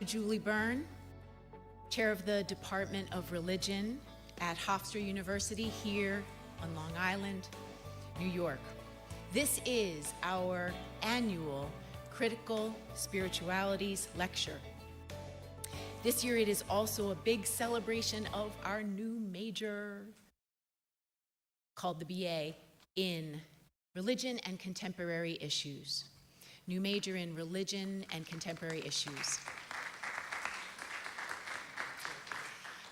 Julie Byrne, Chair of the Department of Religion at Hofstra University here on Long Island, New York. This is our annual Critical Spiritualities Lecture. This year it is also a big celebration of our new major called the BA in Religion and Contemporary Issues. New major in Religion and Contemporary Issues.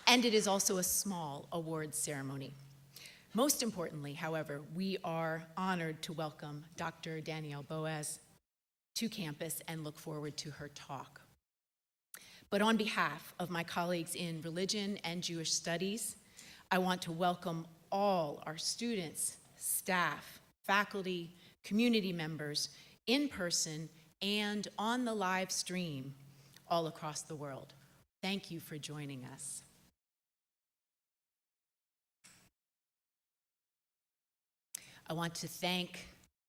And it is also a small awards ceremony. Most importantly, however, we are honored to welcome Dr. Danielle Boaz to campus and look forward to her talk. But on behalf of my colleagues in Religion and Jewish Studies, I want to welcome all our students, staff, faculty, community members, in person and on the live stream all across the world. Thank you for joining us. I want to thank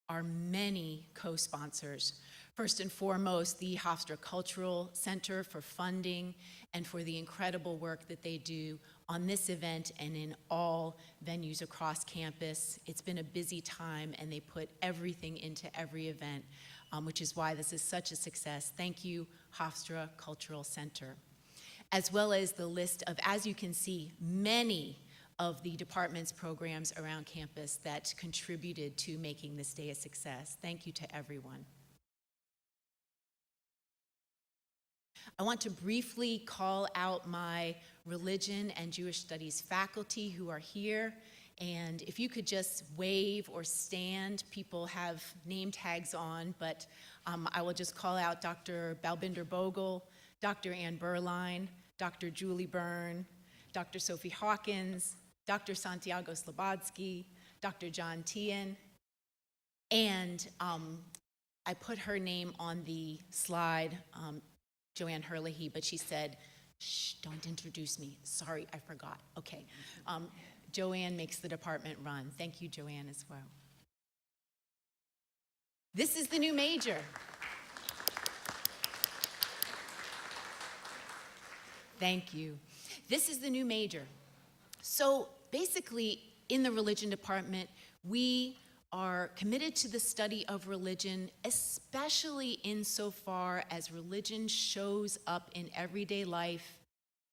our many co-sponsors. First and foremost, the Hofstra Cultural Center for funding and for the incredible work that they do on this event and in all venues across campus. It's been a busy time and they put everything into every event, which is why this is such a success. Thank you, Hofstra Cultural Center. As well as the list of, as you can see, many of the department's programs around campus that contributed to making this day a success. Thank you to everyone. I want to briefly call out my Religion and Jewish Studies faculty who are here. And if you could just wave or stand, people have name tags on, but I will just call out Dr. Balbinder Bogle, Dr. Ann Berline, Dr. Julie Byrne, Dr. Sophie Hawkins, Dr. Santiago Slobodsky, Dr. John Tien, and I put her name on the slide, Joanne Herlihy, but she said, shh, don't introduce me. Sorry, I forgot. Okay. Joanne makes the department run. Thank you, Joanne, as well. This is the new major. Thank you. This is the new major. So basically, in the religion department, we are committed to the study of religion, especially insofar as religion shows up in everyday life,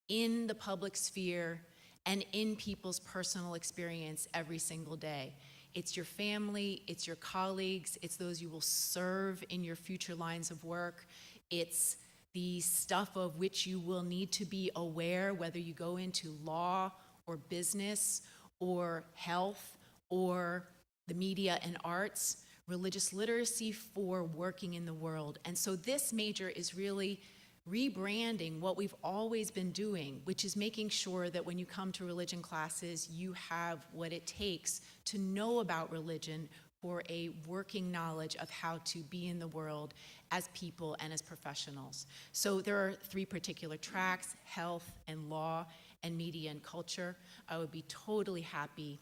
in the public sphere, and in people's personal experience every single day. It's your family, it's your colleagues, it's those you will serve in your future lines of work. It's the stuff of which you will need to be aware, whether you go into law or business or health or the media and arts, religious literacy for working in the world. And so this major is really rebranding what we've always been doing, which is making sure that when you come to religion classes, you have what it takes to know about religion for a working knowledge of how to be in the world as people and as professionals. So there are three particular tracks: health and law and media and culture. I would be totally happy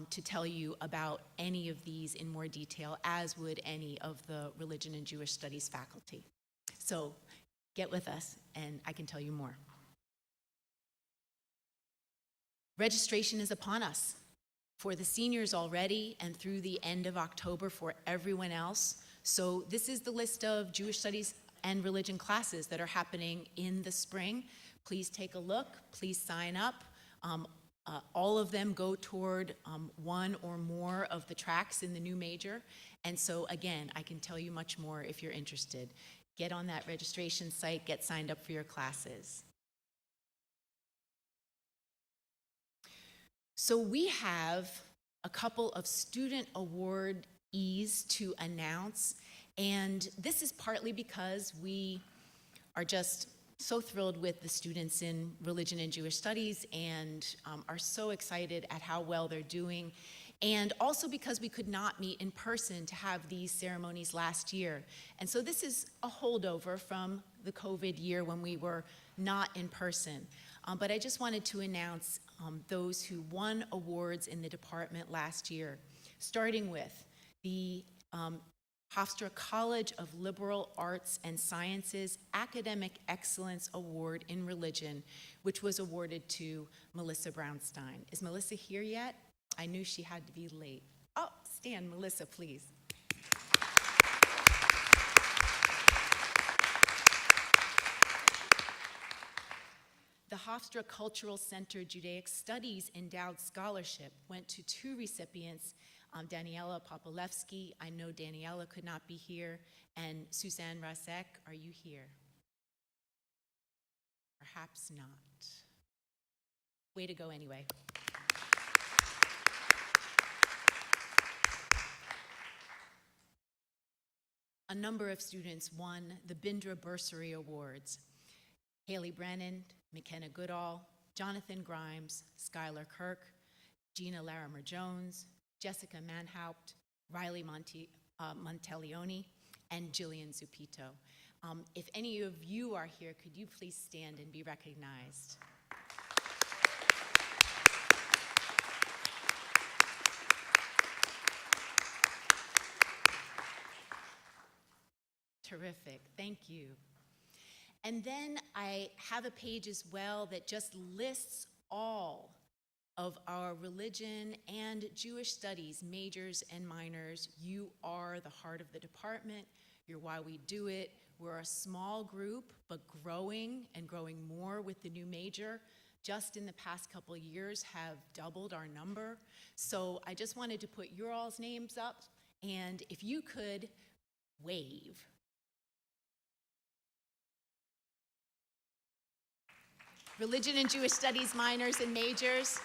to tell you about any of these in more detail, as would any of the Religion and Jewish Studies faculty. So get with us and I can tell you more. Registration is upon us for the seniors already and through the end of October for everyone else. So this is the list of Jewish Studies and religion classes that are happening in the spring. Please take a look, please sign up. All of them go toward one or more of the tracks in the new major. And so again, I can tell you much more if you're interested. Get on that registration site, get signed up for your classes. So we have a couple of student awardees to announce, and this is partly because we are just so thrilled with the students in Religion and Jewish Studies and are so excited at how well they're doing. And also because we could not meet in person to have these ceremonies last year. And so this is a holdover from the COVID year when we were not in person. But I just wanted to announce those who won awards in the department last year, starting with the Hofstra College of Liberal Arts and Sciences Academic Excellence Award in Religion, which was awarded to Melissa Brownstein. Is Melissa here yet? I knew she had to be late. Oh, stand, Melissa, please. The Hofstra Cultural Center Judaic Studies Endowed Scholarship went to two recipients, Daniela Popolevsky. I know Daniela could not be here, and Suzanne Rasek. Are you here? Perhaps not. Way to go anyway. A number of students won the Bindra Bursary Awards. Haley Brennan, McKenna Goodall, Jonathan Grimes, Skylar Kirk, Gina Larimer-Jones, Jessica Manhaupt, Riley Monteleone, and Jillian Zupito. If any of you are here, could you please stand and be recognized? Terrific, thank you. And then I have a page as well that just lists all of our religion and Jewish studies majors and minors. You are the heart of the department. You're why we do it. We're a small group, but growing and growing more with the new major. Just in the past couple of years have doubled our number. So I just wanted to put your all's names up, and if you could wave. Religion and Jewish Studies minors and majors.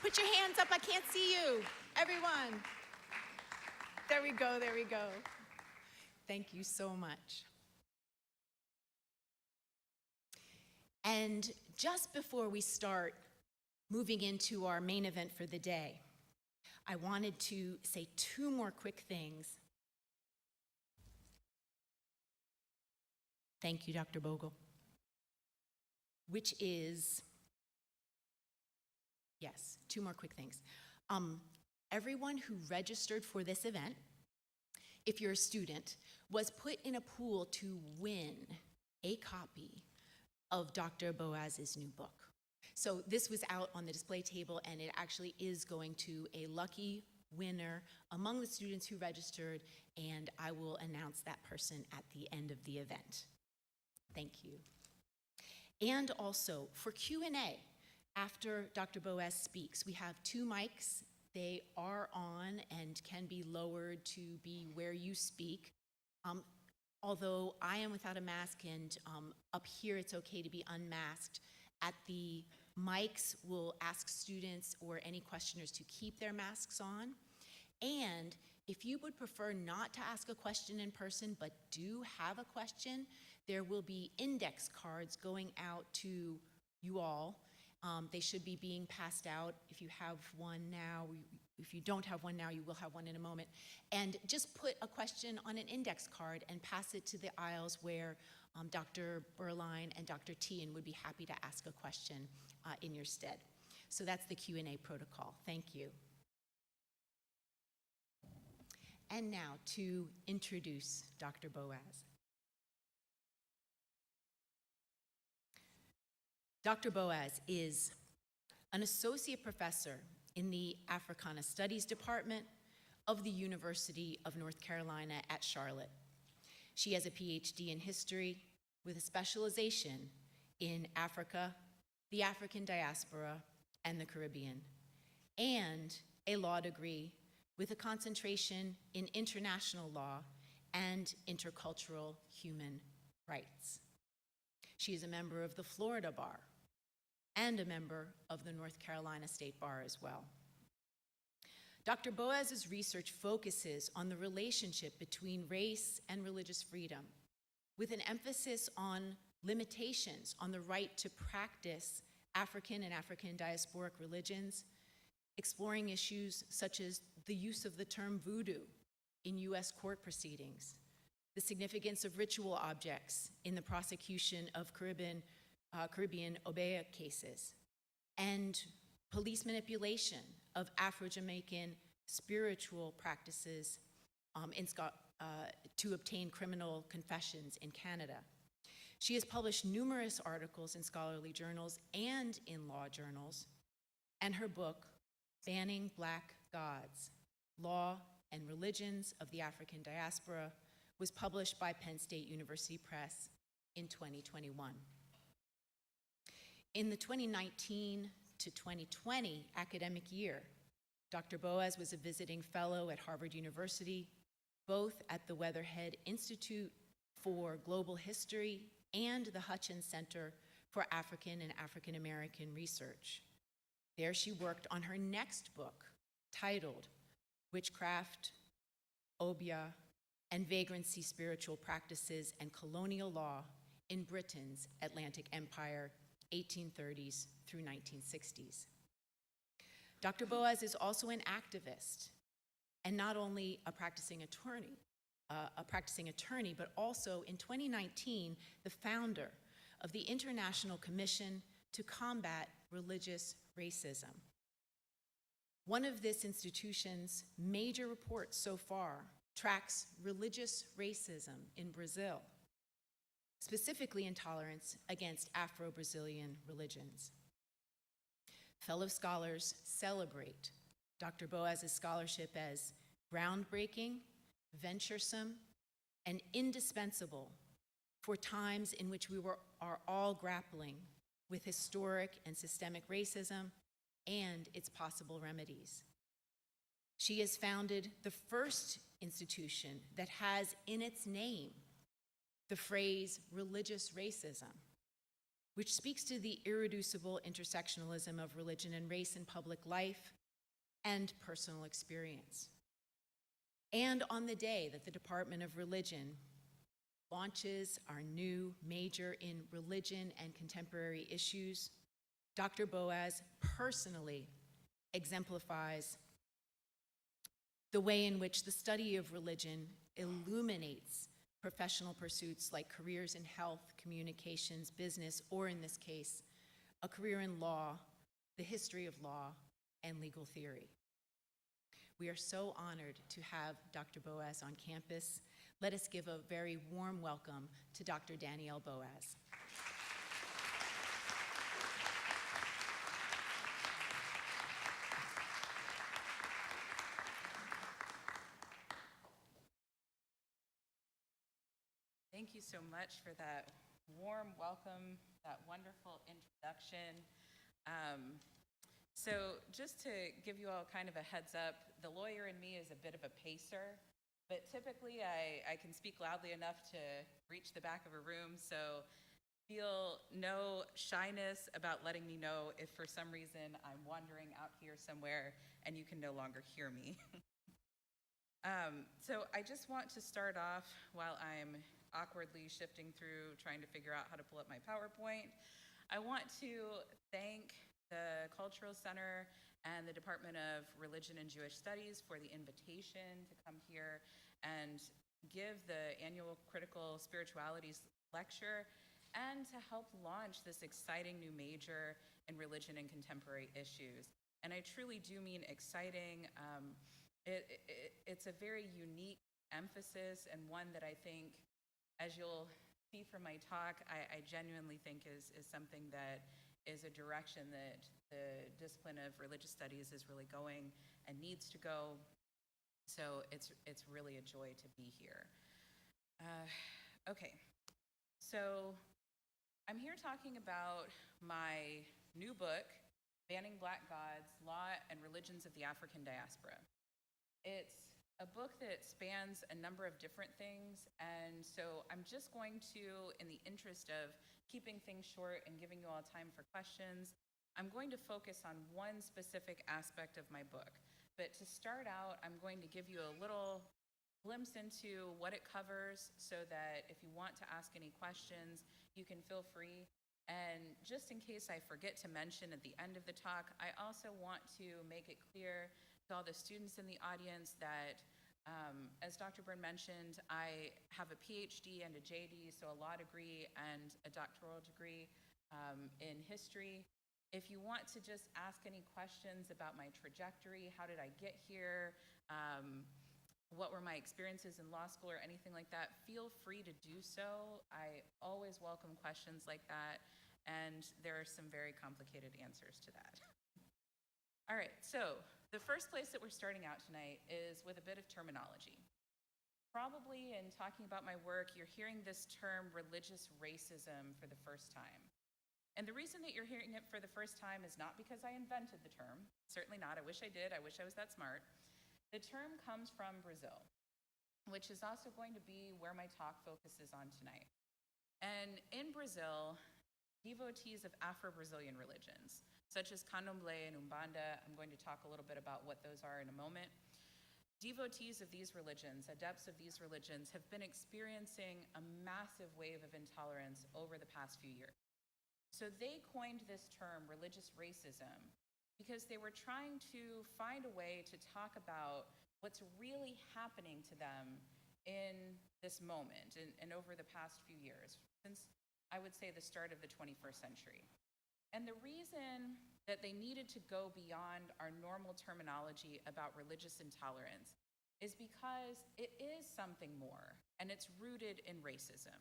Put your hands up, I can't see you. Everyone. There we go, there we go. Thank you so much. And just before we start moving into our main event for the day, I wanted to say two more quick things. Thank you, Dr. Bogle. Which is, yes, two more quick things. Everyone who registered for this event, if you're a student, was put in a pool to win a copy of Dr. Boaz's new book. So this was out on the display table, and it actually is going to a lucky winner among the students who registered, and I will announce that person at the end of the event. Thank you. And also, for Q&A, after Dr. Boaz speaks, we have two mics. They are on and can be lowered to be where you speak. Although I am without a mask, and up here it's okay to be unmasked, at the mics we'll ask students or any questioners to keep their masks on. And if you would prefer not to ask a question in person but do have a question, there will be index cards going out to you all. They should be being passed out. If you have one now, if you don't have one now, you will have one in a moment. And just put a question on an index card and pass it to the aisles where Dr. Berline and Dr. Tien would be happy to ask a question in your stead. So that's the Q&A protocol. Thank you. And now to introduce Dr. Boaz. Dr. Boaz is an associate professor in the Africana Studies Department of the University of North Carolina at Charlotte. She has a Ph.D. in history with a specialization in Africa, the African diaspora, and the Caribbean, and a law degree with a concentration in international law and intercultural human rights. She is a member of the Florida Bar and a member of the North Carolina State Bar as well. Dr. Boaz's research focuses on the relationship between race and religious freedom, with an emphasis on limitations on the right to practice African and African diasporic religions, exploring issues such as the use of the term voodoo in US court proceedings, the significance of ritual objects in the prosecution of Caribbean Obeah cases, and police manipulation of Afro-Jamaican spiritual practices to obtain criminal confessions in Canada. She has published numerous articles in scholarly journals and in law journals, and her book, Banning Black Gods, Law and Religions of the African Diaspora, was published by Penn State University Press in 2021. In the 2019 to 2020 academic year, Dr. Boaz was a visiting fellow at Harvard University, both at the Weatherhead Institute for Global History and the Hutchins Center for African and African American Research. There she worked on her next book, titled Witchcraft, Obeah, and Vagrancy Spiritual Practices and Colonial Law in Britain's Atlantic Empire, 1830s through 1960s. Dr. Boaz is also an activist, and not only a practicing attorney, but also in 2019, the founder of the International Commission to Combat Religious Racism. One of this institution's major reports so far tracks religious racism in Brazil, specifically intolerance against Afro-Brazilian religions. Fellow scholars celebrate Dr. Boaz's scholarship as groundbreaking, venturesome, and indispensable for times in which we are all grappling with historic and systemic racism and its possible remedies. She has founded the first institution that has in its name the phrase religious racism, which speaks to the irreducible intersectionalism of religion and race in public life and personal experience. And on the day that the Department of Religion launches our new major in religion and contemporary issues, Dr. Boaz personally exemplifies the way in which the study of religion illuminates professional pursuits like careers in health, communications, business, or in this case, a career in law, the history of law, and legal theory. We are so honored to have Dr. Boaz on campus. Let us give a very warm welcome to Dr. Danielle Boaz. Thank you so much for that warm welcome, that wonderful introduction. So just to give you all kind of a heads up, the lawyer in me is a bit of a pacer, but typically I can speak loudly enough to reach the back of a room, so feel no shyness about letting me know if for some reason I'm wandering out here somewhere and you can no longer hear me. So I just want to start off while I'm awkwardly shifting through trying to figure out how to pull up my PowerPoint. I want to thank the Cultural Center and the Department of Religion and Jewish Studies for the invitation to come here and give the Annual Critical Spiritualities Lecture and to help launch this exciting new major in religion and contemporary issues. And I truly do mean exciting. It's a very unique emphasis and one that I think, as you'll see from my talk, I genuinely think is something that is a direction that the discipline of religious studies is really going and needs to go. So it's really a joy to be here. Okay, so I'm here talking about my new book, Banning Black Gods, Law and Religions of the African Diaspora. It's a book that spans a number of different things, and so I'm just going to, in the interest of keeping things short and giving you all time for questions, I'm going to focus on one specific aspect of my book. But to start out, I'm going to give you a little glimpse into what it covers so that if you want to ask any questions, you can feel free. And just in case I forget to mention at the end of the talk, I also want to make it clear to all the students in the audience that, as Dr. Byrne mentioned, I have a Ph.D. and a J.D., so a law degree and a doctoral degree in history. If you want to just ask any questions about my trajectory, how did I get here, what were my experiences in law school or anything like that, feel free to do so. I always welcome questions like that, and there are some very complicated answers to that. All right, so the first place that we're starting out tonight is with a bit of terminology. Probably in talking about my work, you're hearing this term religious racism for the first time. And the reason that you're hearing it for the first time is not because I invented the term. Certainly not. I wish I did. I wish I was that smart. The term comes from Brazil, which is also going to be where my talk focuses on tonight. And in Brazil, devotees of Afro-Brazilian religions, such as Candomblé and Umbanda, I'm going to talk a little bit about what those are in a moment. Devotees of these religions, adepts of these religions, have been experiencing a massive wave of intolerance over the past few years. So they coined this term, religious racism, because they were trying to find a way to talk about what's really happening to them in this moment and over the past few years, since I would say the start of the 21st century. And the reason that they needed to go beyond our normal terminology about religious intolerance is because it is something more, and it's rooted in racism.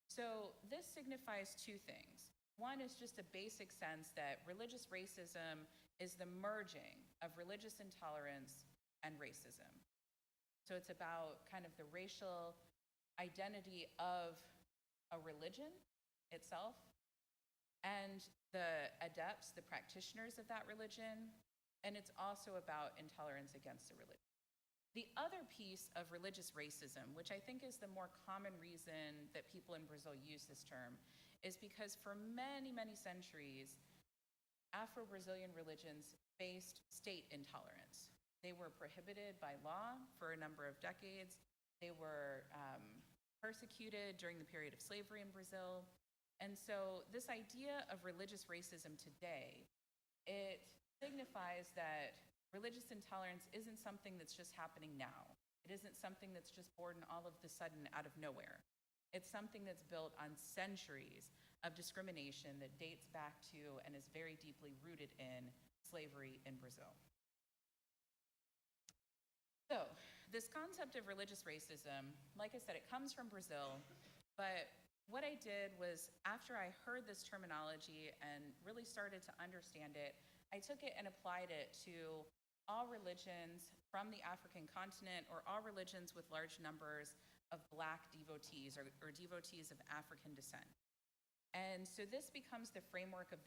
So this signifies two things. One is just a basic sense that religious racism is the merging of religious intolerance and racism. So it's about kind of the racial identity of a religion itself and the adepts, the practitioners of that religion, and it's also about intolerance against the religion. The other piece of religious racism, which I think is the more common reason that people in Brazil use this term, is because for many, many centuries, Afro-Brazilian religions faced state intolerance. They were prohibited by law for a number of decades. They were persecuted during the period of slavery in Brazil. And so this idea of religious racism today, it signifies that religious intolerance isn't something that's just happening now. It isn't something that's just born all of a sudden out of nowhere. It's something that's built on centuries of discrimination that dates back to and is very deeply rooted in slavery in Brazil. So this concept of religious racism, like I said, it comes from Brazil, but what I did was after I heard this terminology and really started to understand it, I took it and applied it to all religions from the African continent or all religions with large numbers of Black devotees or devotees of African descent. And so this becomes the framework of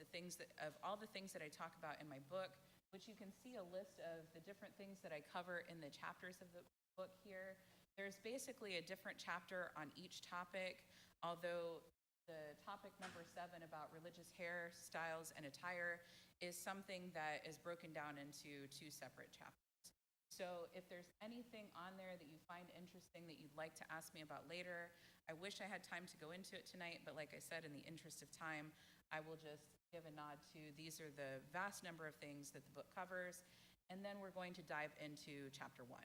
all the things that I talk about in my book, which you can see a list of the different things that I cover in the chapters of the book here. There's basically a different chapter on each topic, although the topic number 7 about religious hairstyles and attire is something that is broken down into 2 separate chapters. So if there's anything on there that you find interesting that you'd like to ask me about later, I wish I had time to go into it tonight, but like I said, in the interest of time, I will just give a nod to these are the vast number of things that the book covers, and then we're going to dive into chapter 1.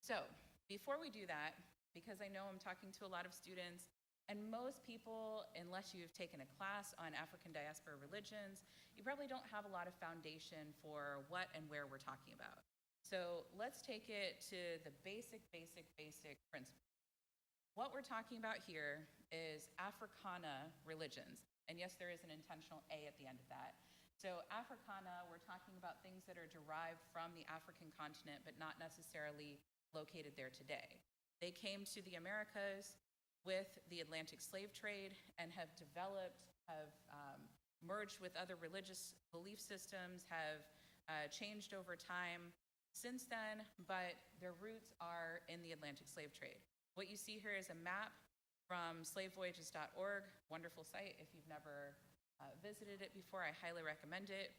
So before we do that, because I know I'm talking to a lot of students, and most people, unless you've taken a class on African diaspora religions, you probably don't have a lot of foundation for what and where we're talking about. So let's take it to the basic principle. What we're talking about here is Africana religions. And yes, there is an intentional A at the end of that. So Africana, we're talking about things that are derived from the African continent, but not necessarily located there today. They came to the Americas with the Atlantic slave trade and have developed, have merged with other religious belief systems, have changed over time since then, but their roots are in the Atlantic slave trade. What you see here is a map from slavevoyages.org, wonderful site. If you've never visited it before, I highly recommend it.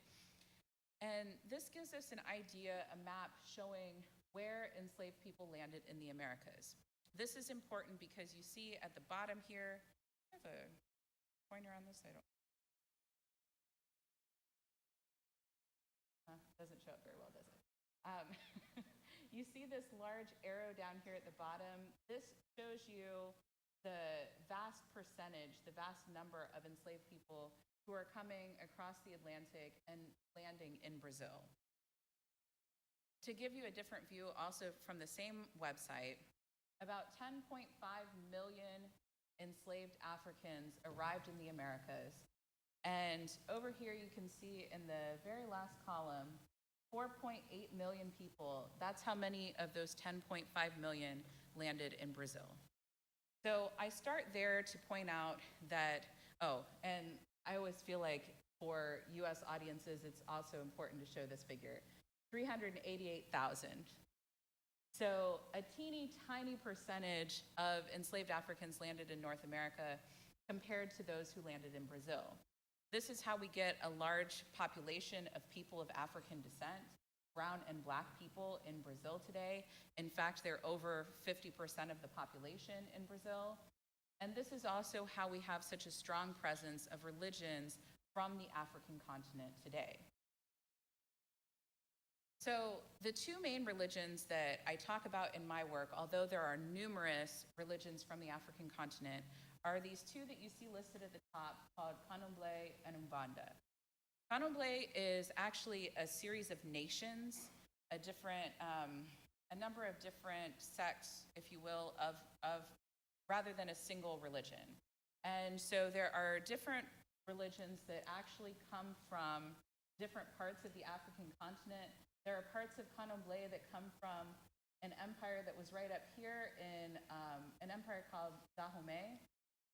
And this gives us an idea, a map showing where enslaved people landed in the Americas. This is important because you see at the bottom here, I have a pointer on this, doesn't show up very well, does it? You see this large arrow down here at the bottom. This shows you the vast percentage, the vast number of enslaved people who are coming across the Atlantic and landing in Brazil. To give you a different view, also from the same website, about 10.5 million enslaved Africans arrived in the Americas. And over here you can see in the very last column, 4.8 million people. That's how many of those 10.5 million landed in Brazil. So I start there to point out that, and I always feel like for US audiences, it's also important to show this figure, 388,000. So a teeny tiny percentage of enslaved Africans landed in North America compared to those who landed in Brazil. This is how we get a large population of people of African descent, brown and black people in Brazil today. In fact, they're over 50% of the population in Brazil. And this is also how we have such a strong presence of religions from the African continent today. So the two main religions that I talk about in my work, although there are numerous religions from the African continent, are these two that you see listed at the top called Candomblé and Umbanda. Candomblé is actually a series of nations, a number of different sects, if you will, of rather than a single religion. And so there are different religions that actually come from different parts of the African continent. There are parts of Candomblé that come from an empire that was right up here in an empire called Dahomey.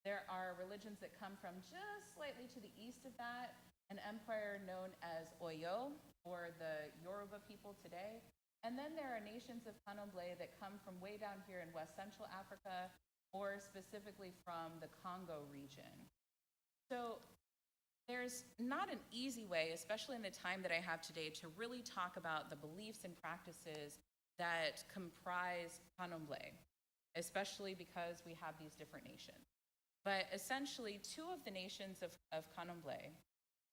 There are religions that come from just slightly to the east of that, an empire known as Oyo, or the Yoruba people today. And then there are nations of Candomblé that come from way down here in West Central Africa, or specifically from the Congo region. So there's not an easy way, especially in the time that I have today, to really talk about the beliefs and practices that comprise Candomblé, especially because we have these different nations. But essentially, two of the nations of Candomblé,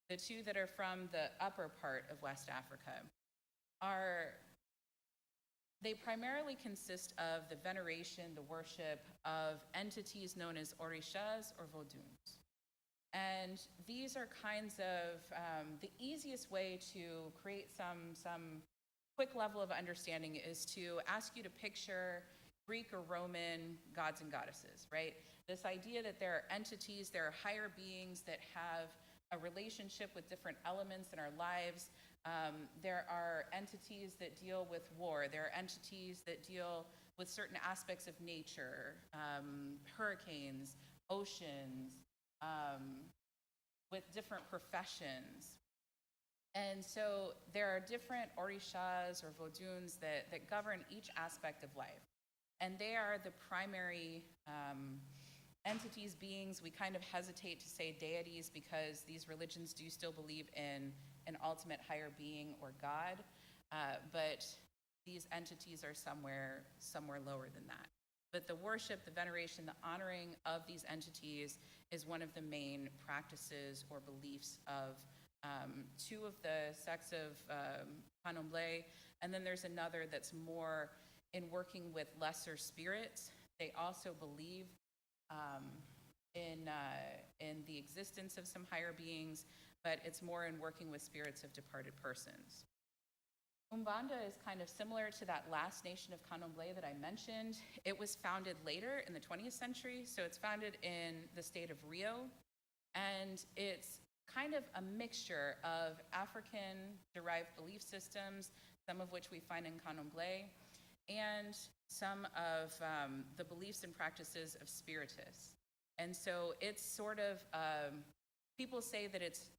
the two that are from the upper part of West Africa, they primarily consist of the veneration, the worship of entities known as orishas or Vodouns. And these are kinds of the easiest way to create some quick level of understanding is to ask you to picture Greek or Roman gods and goddesses, right? This idea that there are entities, there are higher beings that have a relationship with different elements in our lives. There are entities that deal with war. There are entities that deal with certain aspects of nature, hurricanes, oceans, with different professions. And so there are different orishas or Vodouns that govern each aspect of life. And they are the primary entities, beings. We kind of hesitate to say deities because these religions do still believe in an ultimate higher being or God, but these entities are somewhere lower than that. But the worship, the veneration, the honoring of these entities is one of the main practices or beliefs of two of the sects of Candomblé, and then there's another that's more in working with lesser spirits. They also believe in the existence of some higher beings, but it's more in working with spirits of departed persons. Umbanda is kind of similar to that last nation of Candomblé that I mentioned. It was founded later in the 20th century, so it's founded in the state of Rio, and it's kind of a mixture of African-derived belief systems, some of which we find in Candomblé, and some of the beliefs and practices of spiritists. And so it's sort of, people say that it's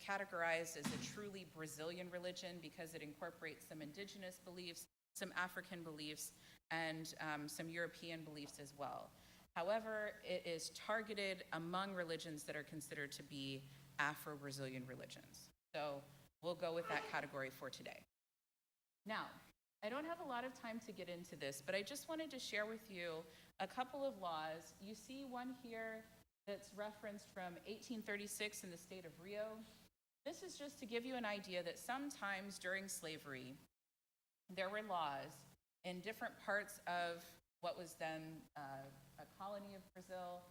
categorized as a truly Brazilian religion because it incorporates some indigenous beliefs, some African beliefs, and some European beliefs as well. However, it is targeted among religions that are considered to be Afro-Brazilian religions. So we'll go with that category for today. Now, I don't have a lot of time to get into this, but I just wanted to share with you a couple of laws. You see one here that's referenced from 1836 in the state of Rio. This is just to give you an idea that sometimes during slavery, there were laws in different parts of what was then a colony of Brazil,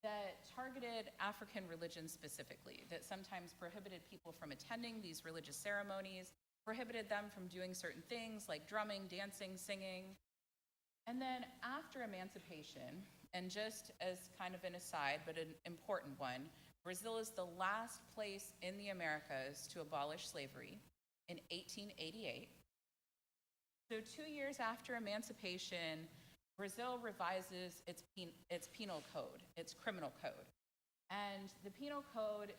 that targeted African religions specifically, that sometimes prohibited people from attending these religious ceremonies, prohibited them from doing certain things like drumming, dancing, singing. And then after emancipation, and just as kind of an aside, but an important one, Brazil is the last place in the Americas to abolish slavery in 1888. So 2 years after emancipation, Brazil revises its penal code, its criminal code. And the penal code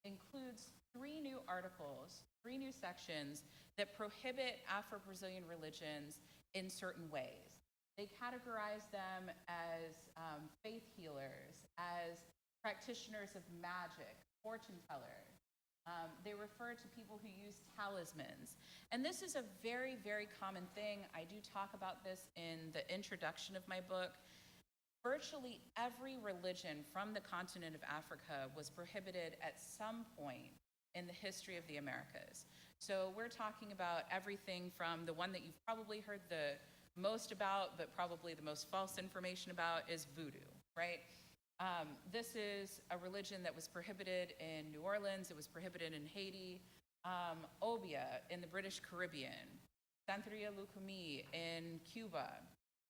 includes 3 new articles, 3 new sections that prohibit Afro-Brazilian religions in certain ways. They categorize them as faith healers, as practitioners of magic, fortune tellers. They refer to people who use talismans. And this is a very, very common thing. I do talk about this in the introduction of my book. Virtually every religion from the continent of Africa was prohibited at some point in the history of the Americas. So we're talking about everything from the one that you've probably heard the most about, but probably the most false information about, is Voodoo, right? This is a religion that was prohibited in New Orleans. It was prohibited in Haiti. Obeah in the British Caribbean. Santeria in Cuba.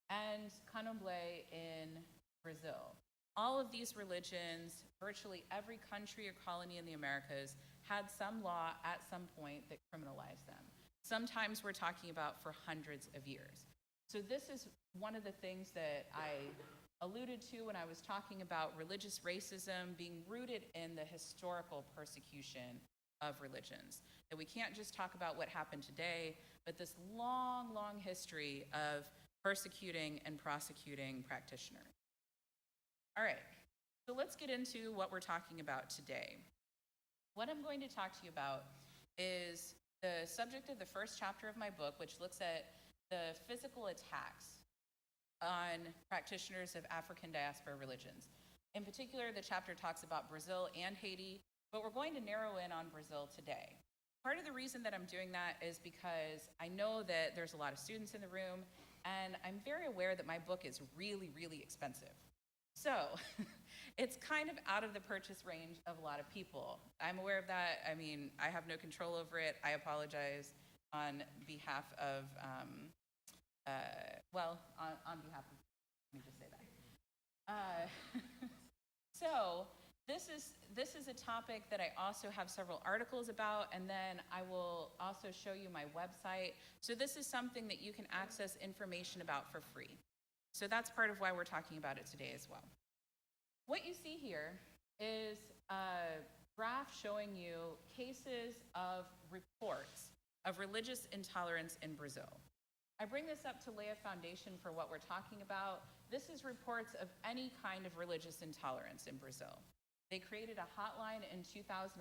And Candomblé in Brazil. All of these religions, virtually every country or colony in the Americas, had some law at some point that criminalized them. Sometimes we're talking about for hundreds of years. So this is one of the things that I alluded to when I was talking about religious racism being rooted in the historical persecution of religions. That we can't just talk about what happened today, but this long, long history of persecuting and prosecuting practitioners. All right, so let's get into what we're talking about today. What I'm going to talk to you about is the subject of the first chapter of my book, which looks at the physical attacks on practitioners of African diaspora religions. In particular, the chapter talks about Brazil and Haiti, but we're going to narrow in on Brazil today. Part of the reason that I'm doing that is because I know that there's a lot of students in the room, and I'm very aware that my book is really, really expensive. So it's kind of out of the purchase range of a lot of people. I'm aware of that. I mean, I have no control over it. I apologize on behalf of, on behalf of, let me just say that. So this is a topic that I also have several articles about, and then I will also show you my website. So this is something that you can access information about for free. So that's part of why we're talking about it today as well. What you see here is a graph showing you cases of reports of religious intolerance in Brazil. I bring this up to lay a foundation for what we're talking about. This is reports of any kind of religious intolerance in Brazil. They created a hotline in 2011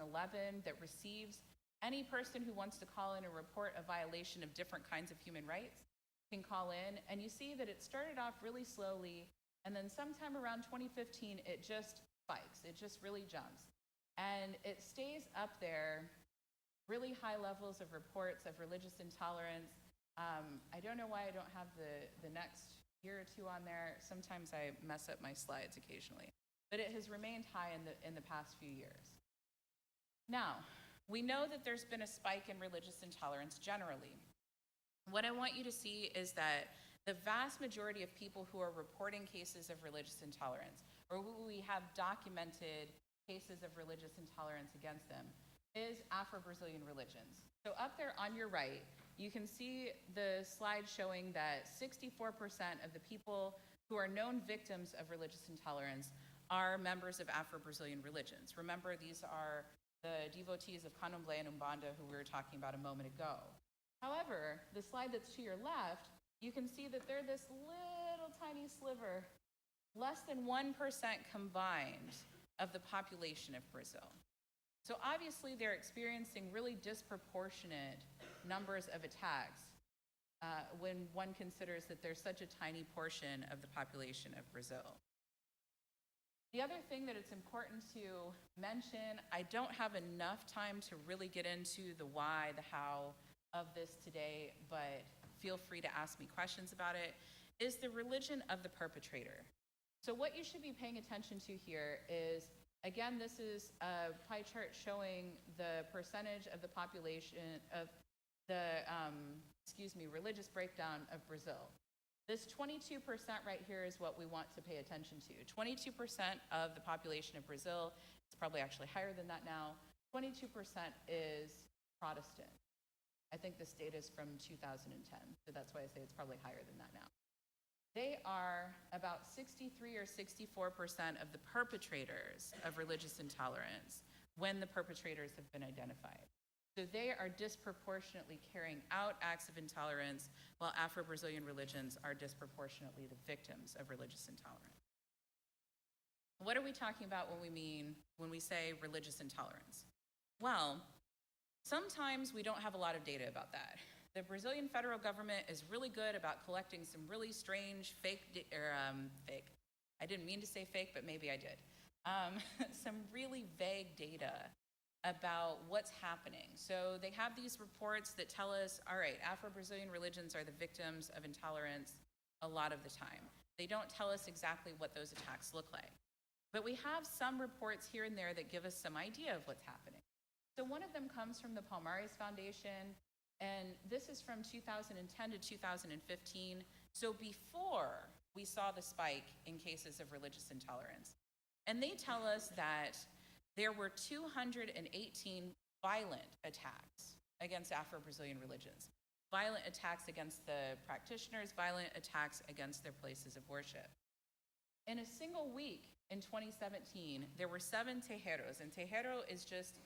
that receives any person who wants to call in and report a violation of different kinds of human rights can call in, and you see that it started off really slowly, and then sometime around 2015, it just spikes. It just really jumps. And it stays up there, really high levels of reports of religious intolerance. I don't know why I don't have the next year or two on there. Sometimes I mess up my slides occasionally. But it has remained high in the past few years. Now, we know that there's been a spike in religious intolerance generally. What I want you to see is that the vast majority of people who are reporting cases of religious intolerance, or who we have documented cases of religious intolerance against them, is Afro-Brazilian religions. So up there on your right, you can see the slide showing that 64% of the people who are known victims of religious intolerance are members of Afro-Brazilian religions. Remember, these are the devotees of Candomblé and Umbanda who we were talking about a moment ago. However, the slide that's to your left, you can see that they're this little tiny sliver, less than 1% combined of the population of Brazil. So obviously they're experiencing really disproportionate numbers of attacks when one considers that there's such a tiny portion of the population of Brazil. The other thing that it's important to mention, I don't have enough time to really get into the why, the how of this today, but feel free to ask me questions about it, is the religion of the perpetrator. So what you should be paying attention to here is, again, this is a pie chart showing the percentage of the population of the, religious breakdown of Brazil. This 22% right here is what we want to pay attention to. 22% of the population of Brazil, it's probably actually higher than that now, 22% is Protestant. I think this data is from 2010, so that's why I say it's probably higher than that now. They are about 63 or 64% of the perpetrators of religious intolerance when the perpetrators have been identified. So they are disproportionately carrying out acts of intolerance, while Afro-Brazilian religions are disproportionately the victims of religious intolerance. What are we talking about when we say religious intolerance? Well, sometimes we don't have a lot of data about that. The Brazilian federal government is really good about collecting some really strange fake, I didn't mean to say fake, but maybe I did. Some really vague data about what's happening. So they have these reports that tell us, all right, Afro-Brazilian religions are the victims of intolerance a lot of the time. They don't tell us exactly what those attacks look like. But we have some reports here and there that give us some idea of what's happening. So one of them comes from the Palmares Foundation, and this is from 2010 to 2015, so before we saw the spike in cases of religious intolerance. And they tell us that there were 218 violent attacks against Afro-Brazilian religions, violent attacks against the practitioners, violent attacks against their places of worship. In a single week in 2017, there were 7 terreiros, and terreiro is just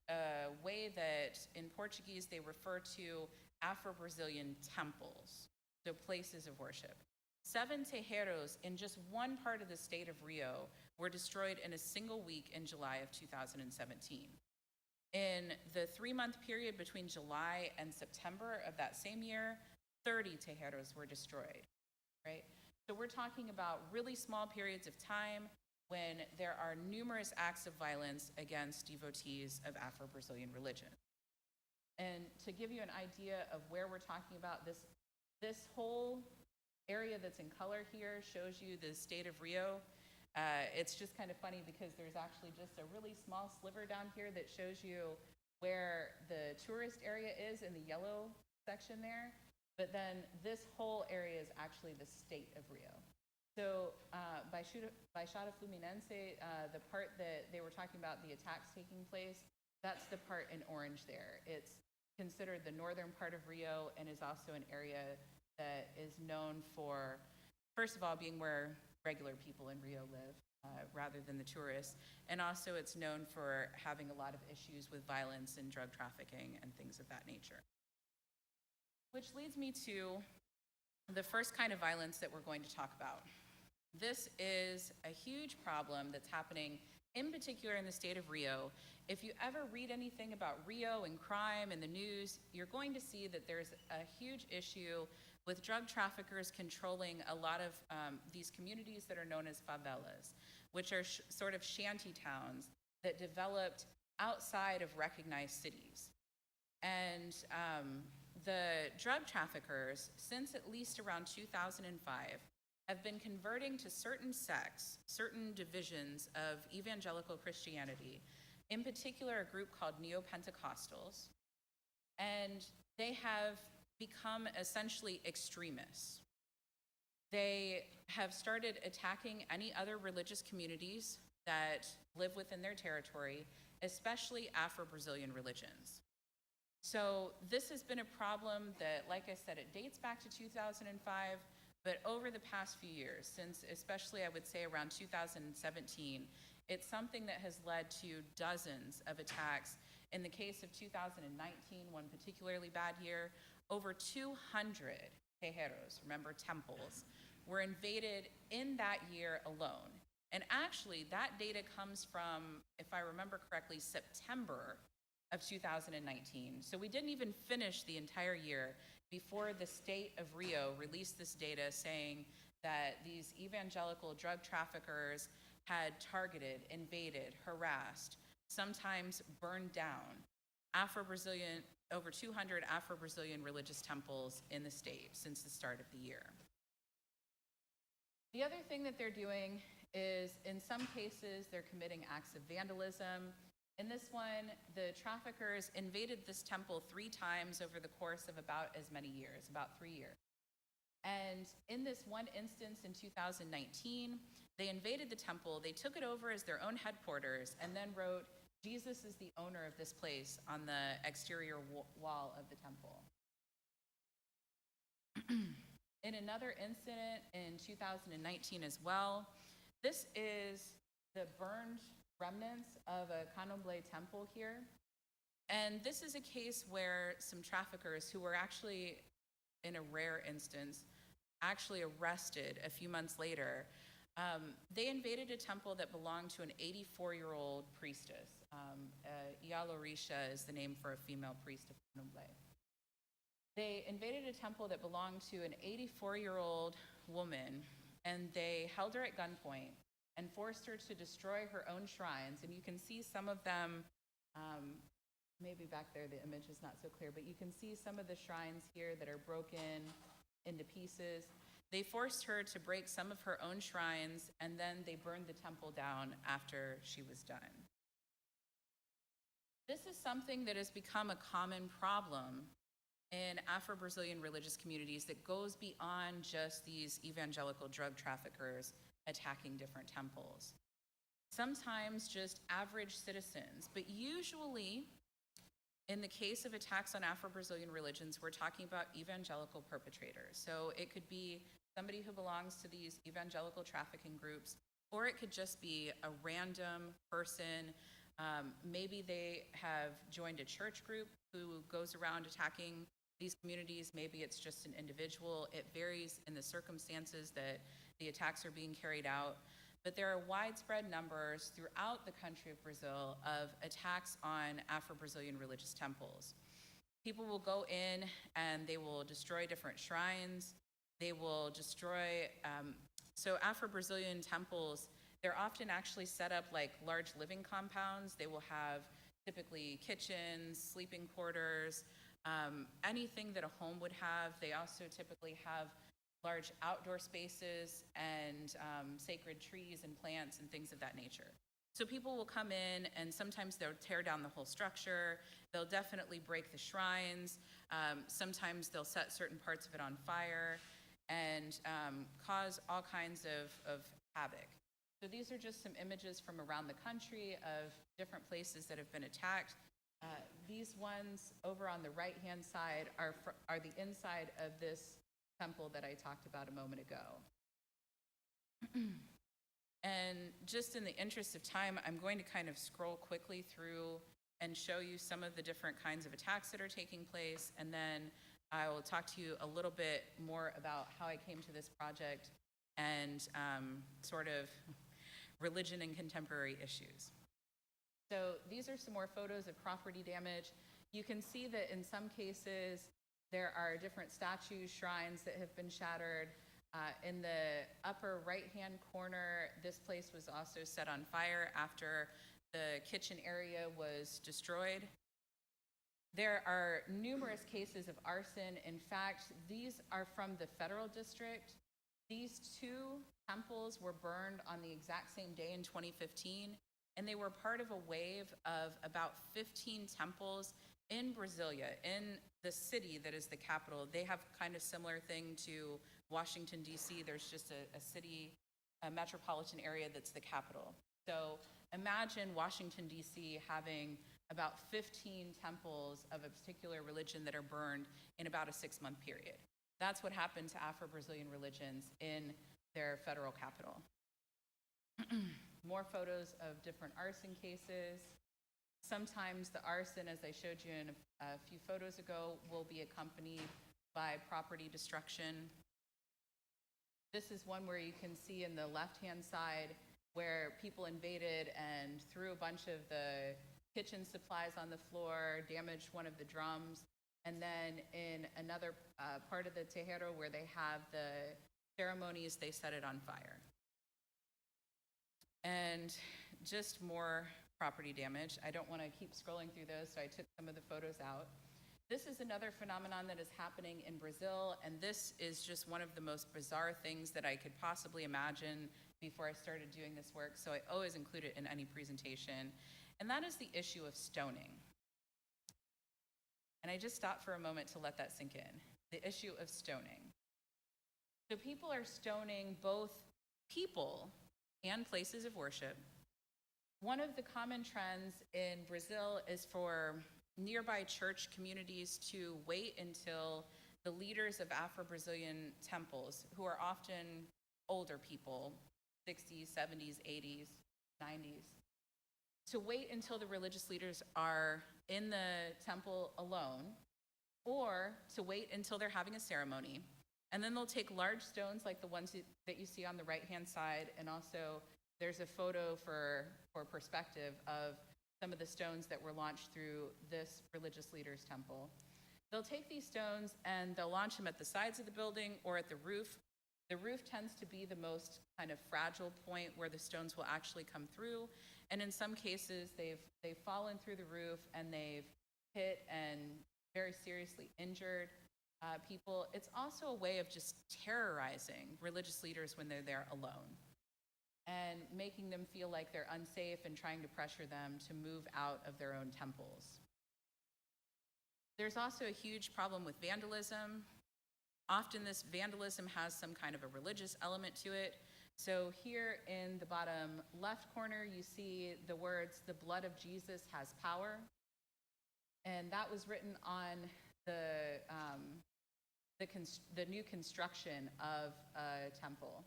a way that in Portuguese they refer to Afro-Brazilian temples, so places of worship. 7 terreiros in just one part of the state of Rio were destroyed in a single week in July of 2017. In the 3-month period between July and September of that same year, 30 terreiros were destroyed, right? So we're talking about really small periods of time when there are numerous acts of violence against devotees of Afro-Brazilian religion. And to give you an idea of where we're talking about, this whole area that's in color here shows you the state of Rio. It's just kind of funny because there's actually just a really small sliver down here that shows you where the tourist area is in the yellow section there, but then this whole area is actually the state of Rio. So Baixada Fluminense, the part that they were talking about, the attacks taking place, that's the part in orange there. It's considered the northern part of Rio and is also an area that is known for, first of all, being where regular people in Rio live rather than the tourists. And also it's known for having a lot of issues with violence and drug trafficking and things of that nature. Which leads me to the first kind of violence that we're going to talk about. This is a huge problem that's happening in particular in the state of Rio. If you ever read anything about Rio and crime in the news, you're going to see that there's a huge issue with drug traffickers controlling a lot of these communities that are known as favelas, which are sort of shanty towns that developed outside of recognized cities. And the drug traffickers, since at least around 2005, have been converting to certain sects, certain divisions of evangelical Christianity, in particular a group called Neo-Pentecostals, and they have become essentially extremists. They have started attacking any other religious communities that live within their territory, especially Afro-Brazilian religions. So this has been a problem that, like I said, it dates back to 2005, but over the past few years, since especially I would say around 2017, it's something that has led to dozens of attacks. In the case of 2019, one particularly bad year, over 200 terreiros, remember temples, were invaded in that year alone. And actually, that data comes from, if I remember correctly, September of 2019. So we didn't even finish the entire year before the state of Rio released this data saying that these evangelical drug traffickers had targeted, invaded, harassed, sometimes burned down over 200 Afro-Brazilian religious temples in the state since the start of the year. The other thing that they're doing is, in some cases, they're committing acts of vandalism. In this one, the traffickers invaded this temple 3 times over the course of about as many years, about 3 years. And in this one instance in 2019, they invaded the temple, they took it over as their own headquarters, and then wrote, "Jesus is the owner of this place" on the exterior wall of the temple. In another incident in 2019 as well, this is the burned remnants of a Candomblé temple here. And this is a case where some traffickers who were actually, in a rare instance, actually arrested a few months later. They invaded a temple that belonged to an 84-year-old priestess. Yalorisha is the name for a female priest of Candomblé. They invaded a temple that belonged to an 84-year-old woman, and they held her at gunpoint and forced her to destroy her own shrines. And you can see some of them, maybe back there the image is not so clear, but you can see some of the shrines here that are broken into pieces. They forced her to break some of her own shrines, and then they burned the temple down after she was done. This is something that has become a common problem in Afro-Brazilian religious communities that goes beyond just these evangelical drug traffickers attacking different temples. Sometimes just average citizens, but usually in the case of attacks on Afro-Brazilian religions, we're talking about evangelical perpetrators. So it could be somebody who belongs to these evangelical trafficking groups, or it could just be a random person. Maybe they have joined a church group who goes around attacking these communities. Maybe it's just an individual. It varies in the circumstances that the attacks are being carried out. But there are widespread numbers throughout the country of Brazil of attacks on Afro-Brazilian religious temples. People will go in and they will destroy different shrines. They will destroy, so Afro-Brazilian temples, they're often actually set up like large living compounds. They will have typically kitchens, sleeping quarters, anything that a home would have. They also typically have large outdoor spaces and sacred trees and plants and things of that nature. So people will come in and sometimes they'll tear down the whole structure. They'll definitely break the shrines. Sometimes they'll set certain parts of it on fire and cause all kinds of havoc. So these are just some images from around the country of different places that have been attacked. These ones over on the right-hand side are the inside of this temple that I talked about a moment ago. And just in the interest of time, I'm going to kind of scroll quickly through and show you some of the different kinds of attacks that are taking place, and then I will talk to you a little bit more about how I came to this project and sort of religion and contemporary issues. So these are some more photos of property damage. You can see that in some cases, there are different statues, shrines that have been shattered. In the upper right-hand corner, this place was also set on fire after the kitchen area was destroyed. There are numerous cases of arson. In fact, these are from the federal district. These 2 temples were burned on the exact same day in 2015, and they were part of a wave of about 15 temples in Brasilia, in the city that is the capital. They have kind of similar thing to Washington, D.C. There's just a city, a metropolitan area that's the capital. So imagine Washington, D.C. having about 15 temples of a particular religion that are burned in about a 6-month period. That's what happened to Afro-Brazilian religions in their federal capital. More photos of different arson cases. Sometimes the arson, as I showed you in a few photos ago, will be accompanied by property destruction. This is one where you can see in the left-hand side where people invaded and threw a bunch of the kitchen supplies on the floor, damaged one of the drums, and then in another part of the terreiro where they have the ceremonies, they set it on fire. And just more property damage. I don't want to keep scrolling through those, so I took some of the photos out. This is another phenomenon that is happening in Brazil, and this is just one of the most bizarre things that I could possibly imagine before I started doing this work, so I always include it in any presentation, and that is the issue of stoning. And I just stopped for a moment to let that sink in. The issue of stoning. So people are stoning both people and places of worship. One of the common trends in Brazil is for nearby church communities to wait until the leaders of Afro-Brazilian temples, who are often older people, 60s, 70s, 80s, 90s, to wait until the religious leaders are in the temple alone, or to wait until they're having a ceremony. And then they'll take large stones like the ones that you see on the right-hand side, and also there's a photo for perspective of some of the stones that were launched through this religious leader's temple. They'll take these stones and they'll launch them at the sides of the building or at the roof. The roof tends to be the most kind of fragile point where the stones will actually come through. And in some cases, they've fallen through the roof and they've hit and very seriously injured people. It's also a way of just terrorizing religious leaders when they're there alone and making them feel like they're unsafe and trying to pressure them to move out of their own temples. There's also a huge problem with vandalism. Often this vandalism has some kind of a religious element to it. So here in the bottom left corner, you see the words, "The blood of Jesus has power." And that was written on the new construction of a temple.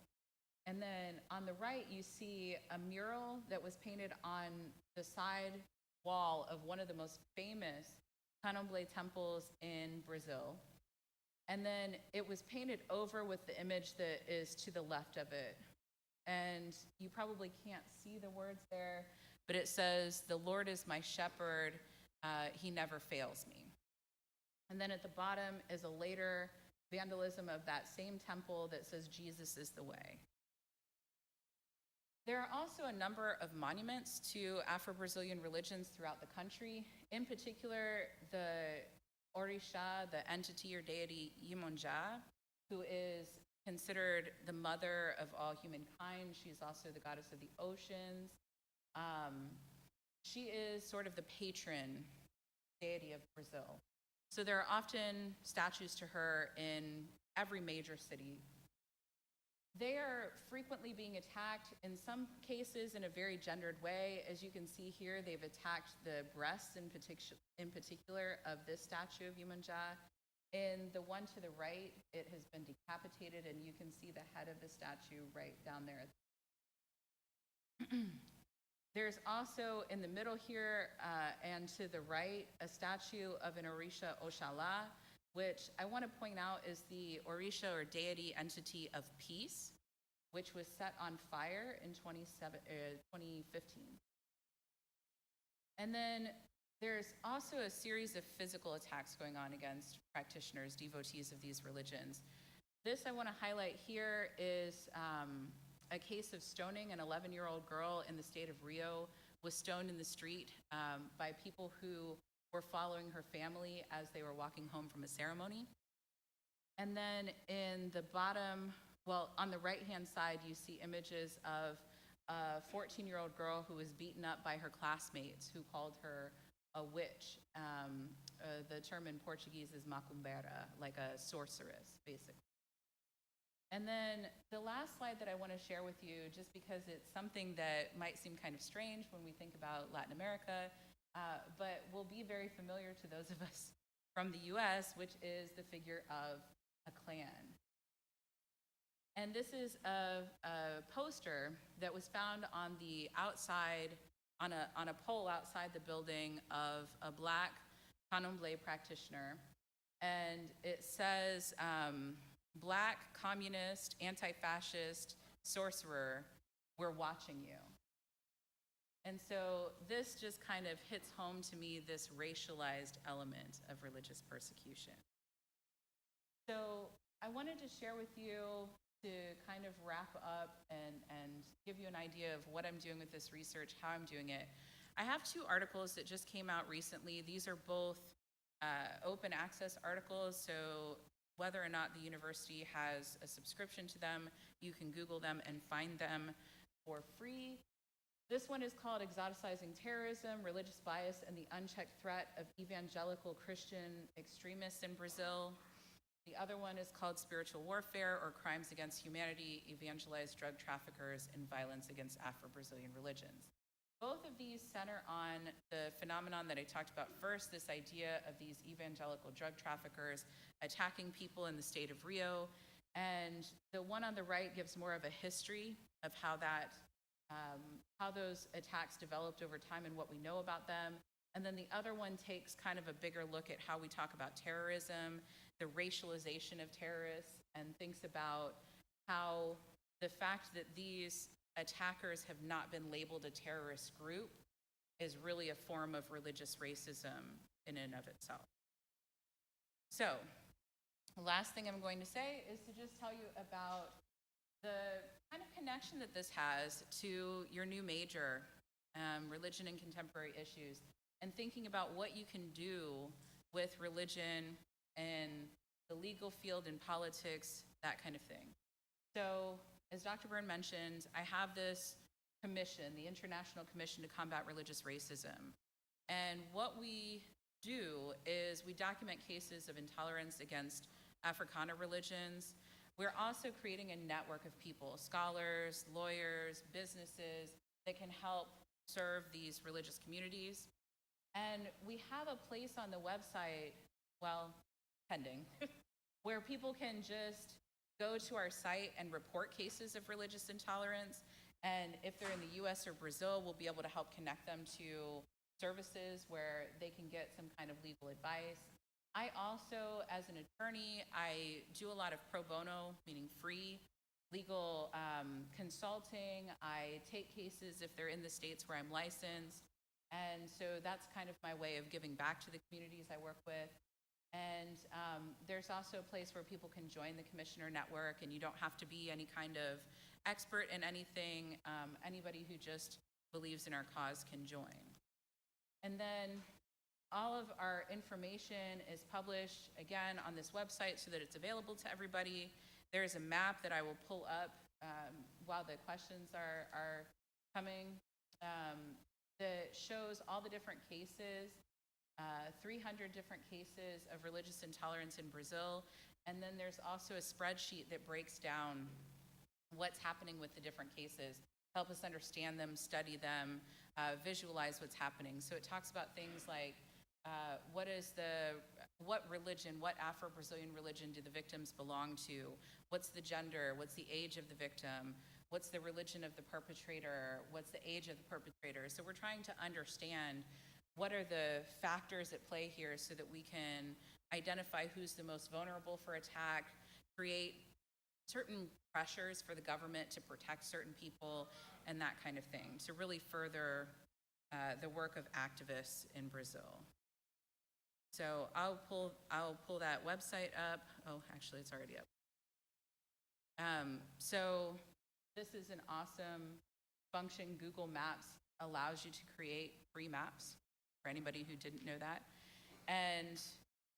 And then on the right, you see a mural that was painted on the side wall of one of the most famous Candomblé temples in Brazil. And then it was painted over with the image that is to the left of it. And you probably can't see the words there, but it says, "The Lord is my shepherd, he never fails me." And then at the bottom is a later vandalism of that same temple that says, "Jesus is the way." There are also a number of monuments to Afro-Brazilian religions throughout the country. In particular, the Orisha, the entity or deity Iemonja, who is considered the mother of all humankind. She's also the goddess of the oceans. She is sort of the patron deity of Brazil. So there are often statues to her in every major city. They are frequently being attacked, in some cases in a very gendered way. As you can see here, they've attacked the breasts in particular of this statue of Iemonja. In the one to the right, it has been decapitated, and you can see the head of the statue right down there. There's also in the middle here and to the right a statue of an Orisha Oshala, which I want to point out is the Orisha or deity entity of peace, which was set on fire in 2015. And then there's also a series of physical attacks going on against practitioners, devotees of these religions. This I want to highlight here is a case of stoning. An 11-year-old girl in the state of Rio was stoned in the street by people who were following her family as they were walking home from a ceremony. And then in the bottom, well, on the right-hand side, you see images of a 14-year-old girl who was beaten up by her classmates who called her a witch. The term in Portuguese is macumbeira, like a sorceress, basically. And then the last slide that I want to share with you, just because it's something that might seem kind of strange when we think about Latin America, but will be very familiar to those of us from the US, which is the figure of a clan. And this is a poster that was found on the outside, on a pole outside the building of a Black Candomblé practitioner. And it says, "Black, communist, anti-fascist, sorcerer, we're watching you." And so this just kind of hits home to me, this racialized element of religious persecution. So I wanted to share with you to kind of wrap up and give you an idea of what I'm doing with this research, how I'm doing it. I have two articles that just came out recently. These are both open access articles, so whether or not the university has a subscription to them, you can Google them and find them for free. This one is called Exoticizing Terrorism, Religious Bias, and the Unchecked Threat of Evangelical Christian Extremists in Brazil. The other one is called Spiritual Warfare or Crimes Against Humanity, Evangelized Drug Traffickers, and Violence Against Afro-Brazilian Religions. Both of these center on the phenomenon that I talked about first, this idea of these evangelical drug traffickers attacking people in the state of Rio. And the one on the right gives more of a history of how those attacks developed over time and what we know about them. And then the other one takes kind of a bigger look at how we talk about terrorism, the racialization of terrorists, and thinks about how the fact that these attackers have not been labeled a terrorist group is really a form of religious racism in and of itself. So, the last thing I'm going to say is to just tell you about the kind of connection that this has to your new major, religion and contemporary issues, and thinking about what you can do with religion and the legal field and politics, that kind of thing. So, as Dr. Byrne mentioned, I have this commission, the International Commission to Combat Religious Racism. And what we do is we document cases of intolerance against Africana religions. We're also creating a network of people, scholars, lawyers, businesses, that can help serve these religious communities. And we have a place on the website, well, pending, where people can just go to our site and report cases of religious intolerance. And if they're in the US or Brazil, we'll be able to help connect them to services where they can get some kind of legal advice. I also, as an attorney, I do a lot of pro bono, meaning free legal consulting. I take cases if they're in the states where I'm licensed. And so that's kind of my way of giving back to the communities I work with. And there's also a place where people can join the commissioner network, and you don't have to be any kind of expert in anything. Anybody who just believes in our cause can join. And then all of our information is published, again, on this website so that it's available to everybody. There's a map that I will pull up while the questions are coming that shows all the different cases, 300 different cases of religious intolerance in Brazil. And then there's also a spreadsheet that breaks down what's happening with the different cases, help us understand them, study them, visualize what's happening. So it talks about things like what religion, what Afro-Brazilian religion do the victims belong to? What's the gender? What's the age of the victim? What's the religion of the perpetrator? What's the age of the perpetrator? So we're trying to understand what are the factors at play here so that we can identify who's the most vulnerable for attack, create certain pressures for the government to protect certain people, and that kind of thing, to really further the work of activists in Brazil. So I'll pull that website up. Oh, actually, it's already up. So this is an awesome function. Google Maps allows you to create free maps, for anybody who didn't know that. And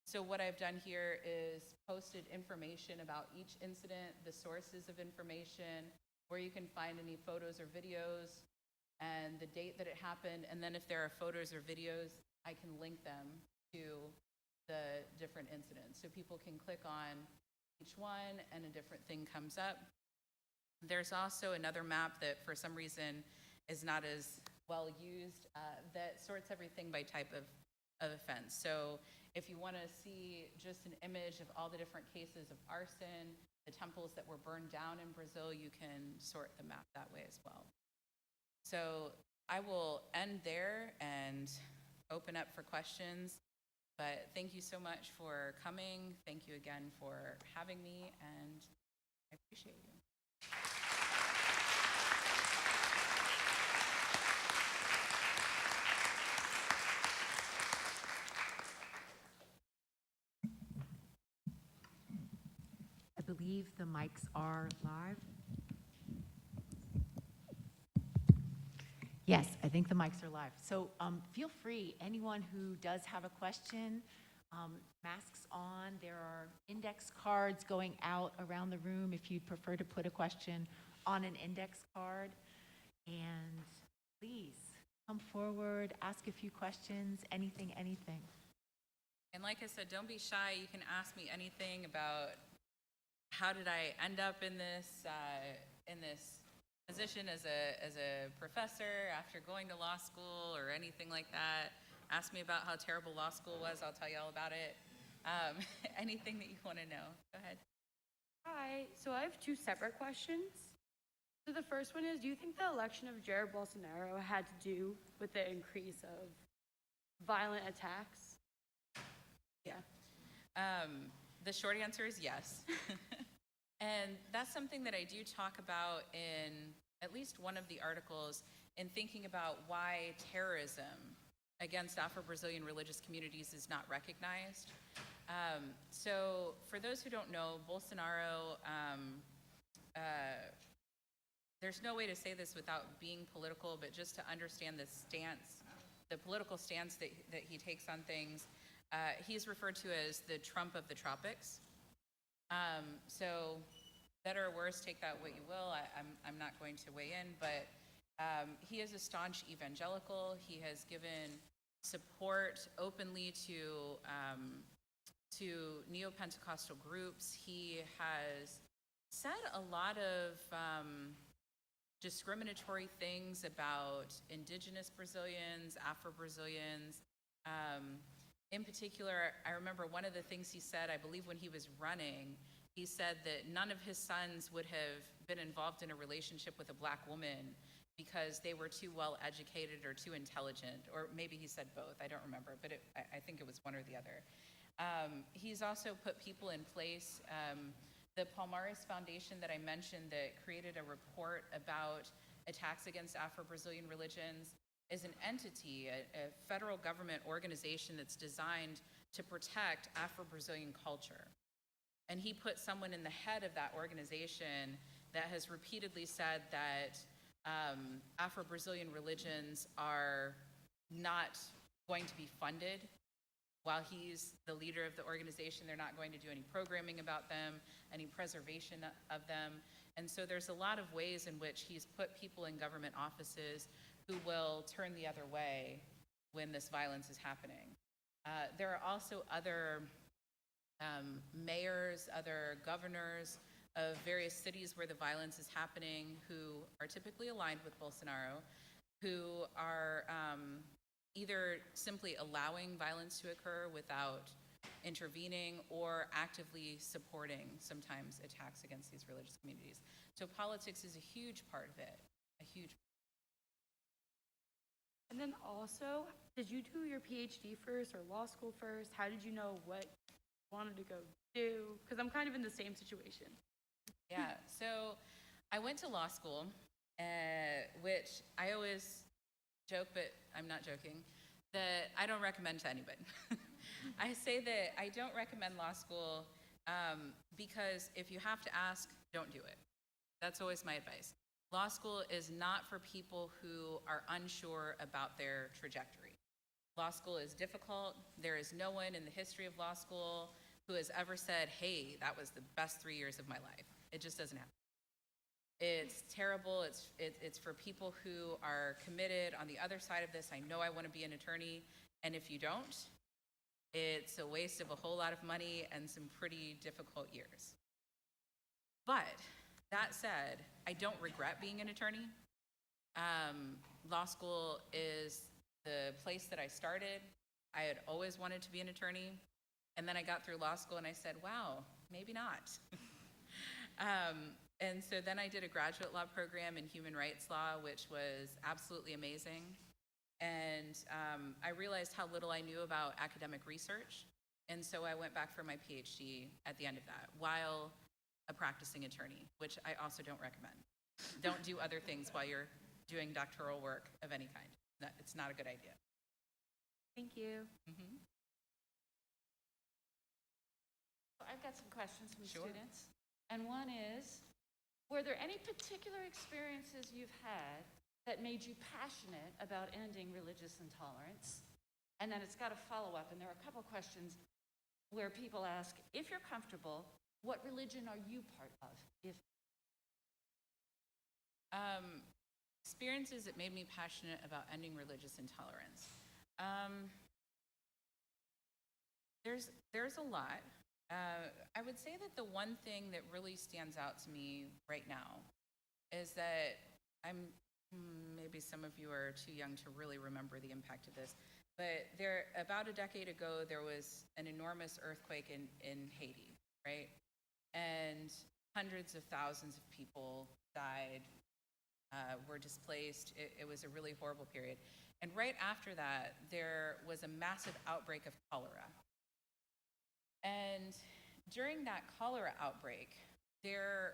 so what I've done here is posted information about each incident, the sources of information, where you can find any photos or videos, and the date that it happened. And then if there are photos or videos, I can link them to the different incidents. So people can click on each one and a different thing comes up. There's also another map that for some reason is not as well used that sorts everything by type of offense. So if you want to see just an image of all the different cases of arson, the temples that were burned down in Brazil, you can sort the map that way as well. So I will end there and open up for questions. But thank you so much for coming. Thank you again for having me, and I appreciate you. I believe the mics are live. Yes, I think the mics are live. So feel free, anyone who does have a question, Masks on. There are index cards going out around the room if you'd prefer to put a question on an index card. And please come forward, ask a few questions, anything. And like I said, don't be shy. You can ask me anything about how did I end up in this position as a professor after going to law school or anything like that. Ask me about how terrible law school was. I'll tell you all about it. Anything that you want to know. Go ahead. Hi, so I have two separate questions. So the first one is, do you think the election of Jair Bolsonaro had to do with the increase of violent attacks? Yeah. The short answer is yes. And that's something that I do talk about in at least one of the articles in thinking about why terrorism against Afro-Brazilian religious communities is not recognized. So for those who don't know, Bolsonaro, there's no way to say this without being political, but just to understand the stance, the political stance that he takes on things, he's referred to as the Trump of the Tropics. So better or worse, take that what you will. I'm not going to weigh in, but he is a staunch evangelical. He has given support openly to neo-Pentecostal groups. He has said a lot of discriminatory things about indigenous Brazilians, Afro-Brazilians. In particular, I remember one of the things he said, I believe when he was running, he said that none of his sons would have been involved in a relationship with a black woman because they were too well educated or too intelligent, or maybe he said both, I don't remember, but I think it was one or the other. He's also put people in place. The Palmares Foundation that I mentioned that created a report about attacks against Afro-Brazilian religions is an entity, a federal government organization that's designed to protect Afro-Brazilian culture. And he put someone in the head of that organization that has repeatedly said that Afro-Brazilian religions are not going to be funded. While he's the leader of the organization, they're not going to do any programming about them, any preservation of them. And so there's a lot of ways in which he's put people in government offices who will turn the other way when this violence is happening. There are also other mayors, other governors of various cities where the violence is happening who are typically aligned with Bolsonaro, who are either simply allowing violence to occur without intervening or actively supporting sometimes attacks against these religious communities. So politics is a huge part of it, a huge. And then also, did you do your Ph.D. first or law school first? How did you know what you wanted to go do? Because I'm kind of in the same situation. Yeah, so I went to law school, which I always joke, but I'm not joking, that I don't recommend to anybody. I say that I don't recommend law school because if you have to ask, don't do it. That's always my advice. Law school is not for people who are unsure about their trajectory. Law school is difficult. There is no one in the history of law school who has ever said, hey, that was the best 3 years of my life. It just doesn't happen. It's terrible. It's for people who are committed on the other side of this. I know I want to be an attorney, and if you don't, it's a waste of a whole lot of money and some pretty difficult years. But that said, I don't regret being an attorney. Law school is the place that I started. I had always wanted to be an attorney, and then I got through law school and I said, wow, maybe not. And so then I did a graduate law program in human rights law, which was absolutely amazing. And I realized how little I knew about academic research. And so I went back for my Ph.D. at the end of that, while a practicing attorney, which I also don't recommend. Don't do other things while you're doing doctoral work of any kind. It's not a good idea. Thank you. Mm-hmm. I've got some questions from Sure. students. And one is, were there any particular experiences you've had that made you passionate about ending religious intolerance? And then it's got a follow-up, and there are a couple questions where people ask, if you're comfortable, what religion are you part of? If Experiences that made me passionate about ending religious intolerance. There's a lot. I would say that the one thing that really stands out to me right now is that maybe some of you are too young to really remember the impact of this, but about a decade ago, there was an enormous earthquake in Haiti, right? And hundreds of thousands of people died, were displaced. It was a really horrible period. And right after that, there was a massive outbreak of cholera. And during that cholera outbreak, there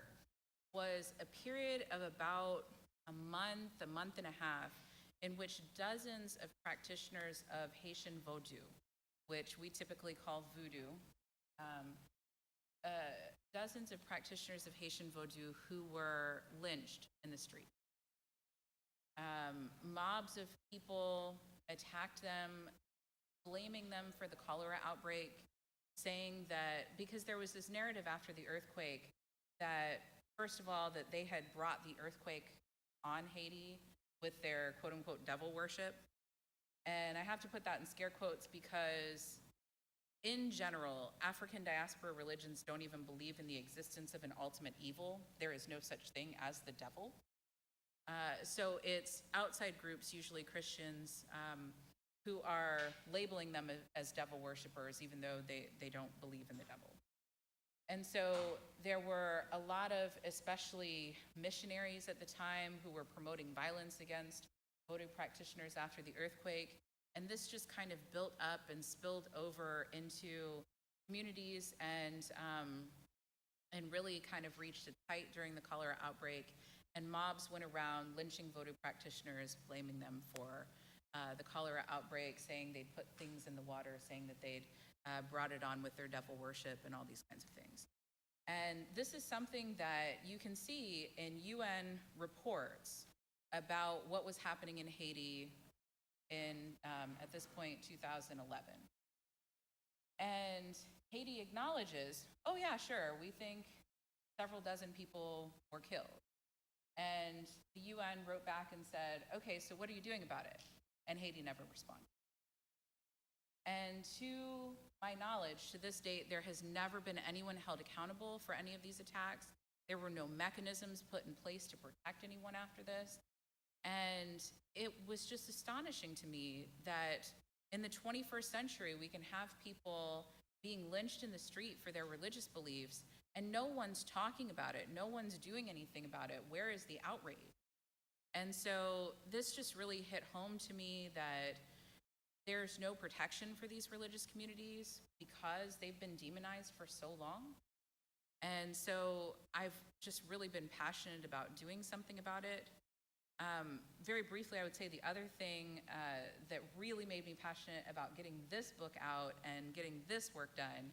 was a period of about a month and a half, in which dozens of practitioners of Haitian Voodoo, which we typically call Voodoo, dozens of practitioners of Haitian Voodoo who were lynched in the street. Mobs of people attacked them, blaming them for the cholera outbreak, saying that because there was this narrative after the earthquake that, first of all, that they had brought the earthquake on Haiti with their quote-unquote devil worship. And I have to put that in scare quotes because, in general, African diaspora religions don't even believe in the existence of an ultimate evil. There is no such thing as the devil. So it's outside groups, usually Christians, who are labeling them as devil worshipers, even though they don't believe in the devil. And so there were a lot of, especially missionaries at the time, who were promoting violence against Voodoo practitioners after the earthquake. And this just kind of built up and spilled over into communities and really kind of reached its height during the cholera outbreak. And mobs went around lynching Voodoo practitioners, blaming them for the cholera outbreak, saying they'd put things in the water, saying that they'd brought it on with their devil worship and all these kinds of things. And this is something that you can see in UN reports about what was happening in Haiti in, at this point, 2011. And Haiti acknowledges, oh yeah, sure, we think several dozen people were killed. And the UN wrote back and said, okay, so what are you doing about it? And Haiti never responded. And to my knowledge, to this date, there has never been anyone held accountable for any of these attacks. There were no mechanisms put in place to protect anyone after this. And it was just astonishing to me that in the 21st century, we can have people being lynched in the street for their religious beliefs, and no one's talking about it. No one's doing anything about it. Where is the outrage? And so this just really hit home to me that there's no protection for these religious communities because they've been demonized for so long. And so I've just really been passionate about doing something about it. Very briefly, I would say the other thing that really made me passionate about getting this book out and getting this work done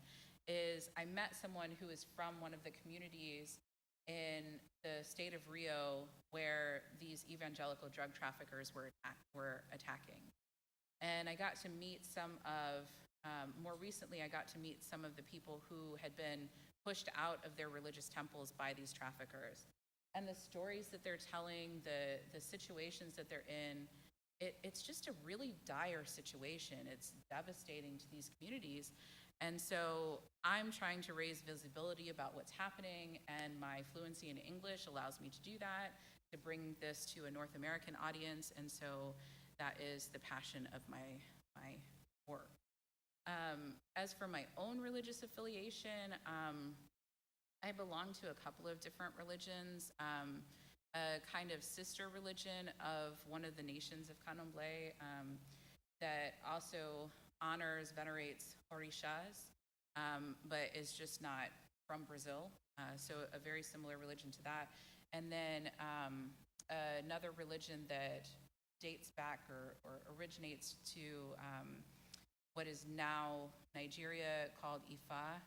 is I met someone who is from one of the communities in the state of Rio where these evangelical drug traffickers were attacking. And I got to meet more recently, I got to meet some of the people who had been pushed out of their religious temples by these traffickers. And the stories that they're telling, the situations that they're in, it's just a really dire situation. It's devastating to these communities. And so I'm trying to raise visibility about what's happening, and my fluency in English allows me to do that, to bring this to a North American audience, and so that is the passion of my work. As for my own religious affiliation, I belong to a couple of different religions, a kind of sister religion of one of the nations of Candomblé that also honors, venerates orishas, but is just not from Brazil, so a very similar religion to that. And then another religion that dates back or originates to what is now Nigeria, called Ifa,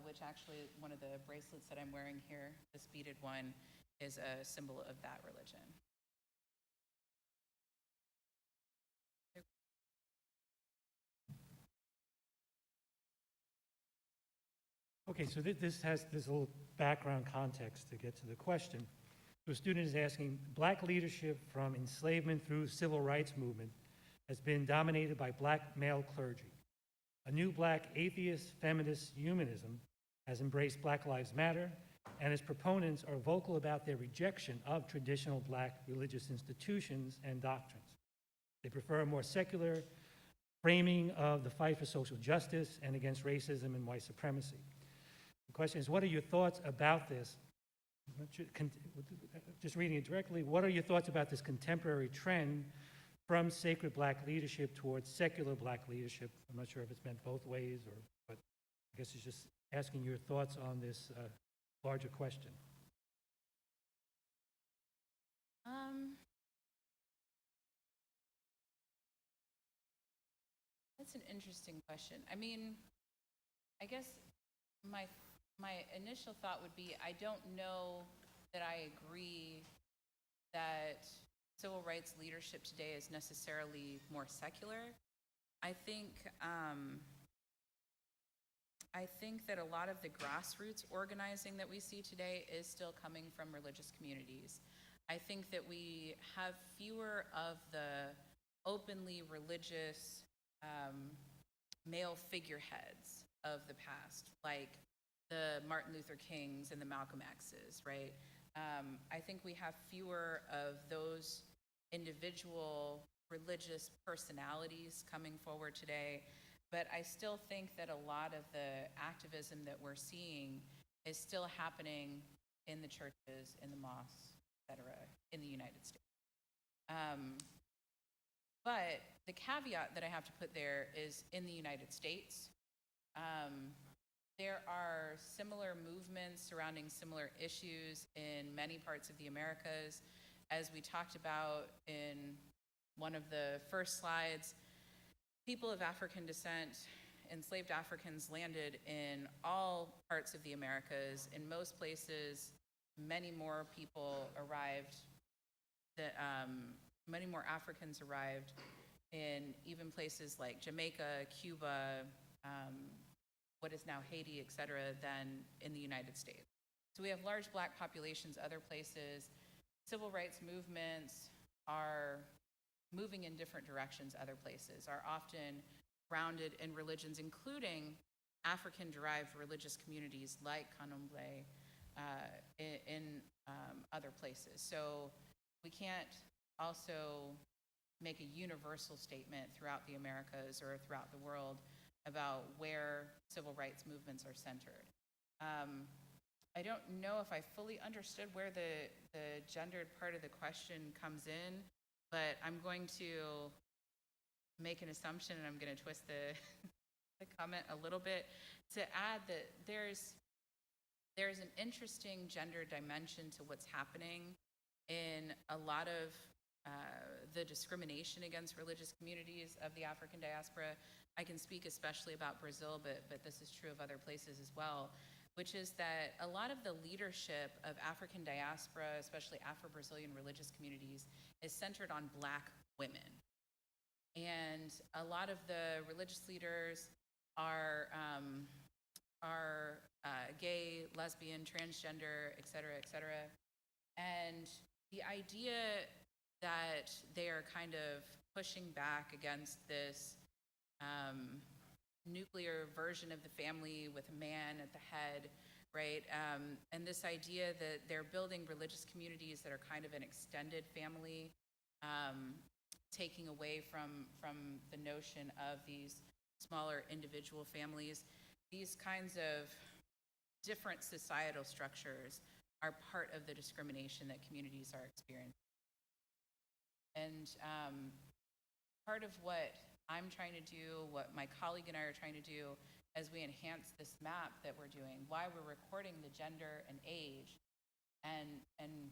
which actually one of the bracelets that I'm wearing here, this beaded one, is a symbol of that religion. Okay, so this has this little background context to get to the question. So a student is asking, black leadership from enslavement through civil rights movement has been dominated by black male clergy. A new black atheist feminist humanism has embraced Black Lives Matter, and its proponents are vocal about their rejection of traditional black religious institutions and doctrines. They prefer a more secular framing of the fight for social justice and against racism and white supremacy. The question is, what are your thoughts about this? Just reading it directly, what are your thoughts about this contemporary trend from sacred black leadership towards secular black leadership? I'm not sure if it's meant both ways, but I guess it's just asking your thoughts on this larger question. That's an interesting question. I mean, I guess my initial thought would be, I don't know that I agree that civil rights leadership today is necessarily more secular. I think that a lot of the grassroots organizing that we see today is still coming from religious communities. I think that we have fewer of the openly religious male figureheads of the past, like the Martin Luther Kings and the Malcolm X's, right? I think we have fewer of those individual religious personalities coming forward today, but I still think that a lot of the activism that we're seeing is still happening in the churches, in the mosques, et cetera, in the United States. But the caveat that I have to put there is in the United States, there are similar movements surrounding similar issues in many parts of the Americas. As we talked about in one of the first slides, people of African descent, enslaved Africans landed in all parts of the Americas. In most places, many more people arrived, many more Africans arrived in even places like Jamaica, Cuba, what is now Haiti, et cetera, than in the United States. So we have large black populations other places. Civil rights movements are moving in different directions other places, are often grounded in religions, including African-derived religious communities like Candomblé in other places. So we can't also make a universal statement throughout the Americas or throughout the world about where civil rights movements are centered. I don't know if I fully understood where the gendered part of the question comes in, but I'm going to make an assumption, and I'm going to twist the comment a little bit to add that there's an interesting gender dimension to what's happening in a lot of the discrimination against religious communities of the African diaspora. I can speak especially about Brazil, but this is true of other places as well, which is that a lot of the leadership of African diaspora, especially Afro-Brazilian religious communities, is centered on Black women. And a lot of the religious leaders are gay, lesbian, transgender, et cetera, et cetera. And the idea that they are kind of pushing back against this nuclear version of the family with a man at the head, right? And this idea that they're building religious communities that are kind of an extended family, taking away from the notion of these smaller individual families. These kinds of different societal structures are part of the discrimination that communities are experiencing. And part of what I'm trying to do, what my colleague and I are trying to do as we enhance this map that we're doing, why we're recording the gender and age and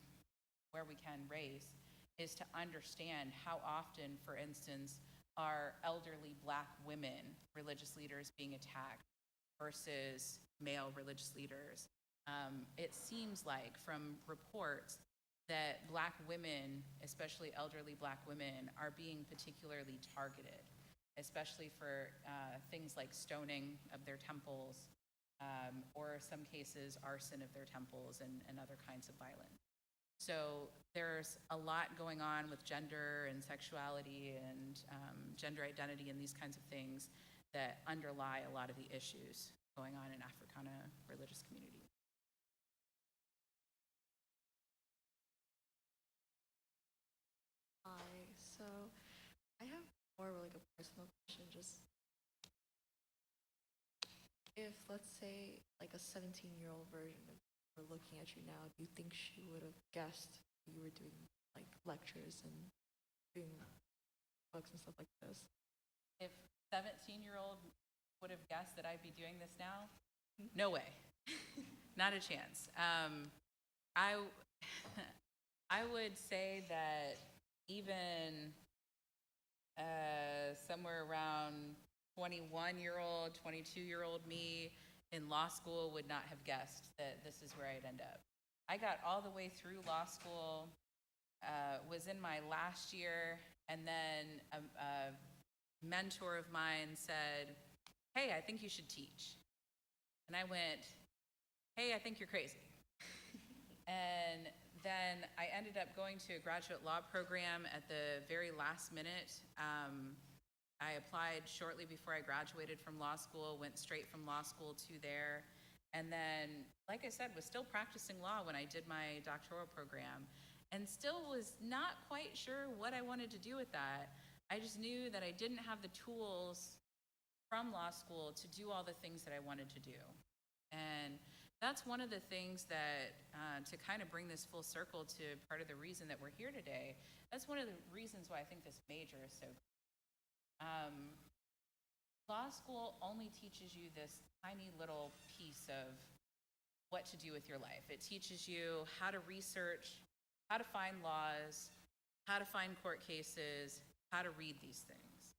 where we can race, is to understand how often, for instance, are elderly Black women religious leaders being attacked versus male religious leaders. It seems like from reports that Black women, especially elderly Black women, are being particularly targeted, especially for things like stoning of their temples, or some cases, arson of their temples and other kinds of violence. So there's a lot going on with gender and sexuality and gender identity and these kinds of things that underlie a lot of the issues going on in Africana religious communities. Hi, so I have more of like a personal question. Just if, let's say, like a 17-year-old version of her looking at you now, do you think she would have guessed you were doing like lectures and doing books and stuff like this? If 17-year-old would have guessed that I'd be doing this now, no way, not a chance. I would say that even somewhere around 21-year-old, 22-year-old me in law school would not have guessed that this is where I'd end up. I got all the way through law school, was in my last year, and then a mentor of mine said, "Hey, I think you should teach." And I went, "Hey, I think you're crazy." And then I ended up going to a graduate law program at the very last minute. I applied shortly before I graduated from law school, went straight from law school to there, and then, like I said, was still practicing law when I did my doctoral program, and still was not quite sure what I wanted to do with that. I just knew that I didn't have the tools from law school to do all the things that I wanted to do. And that's one of the things that, to kind of bring this full circle to part of the reason that we're here today, that's one of the reasons why I think this major is so great. Law school only teaches you this tiny little piece of what to do with your life. It teaches you how to research, how to find laws, how to find court cases, how to read these things.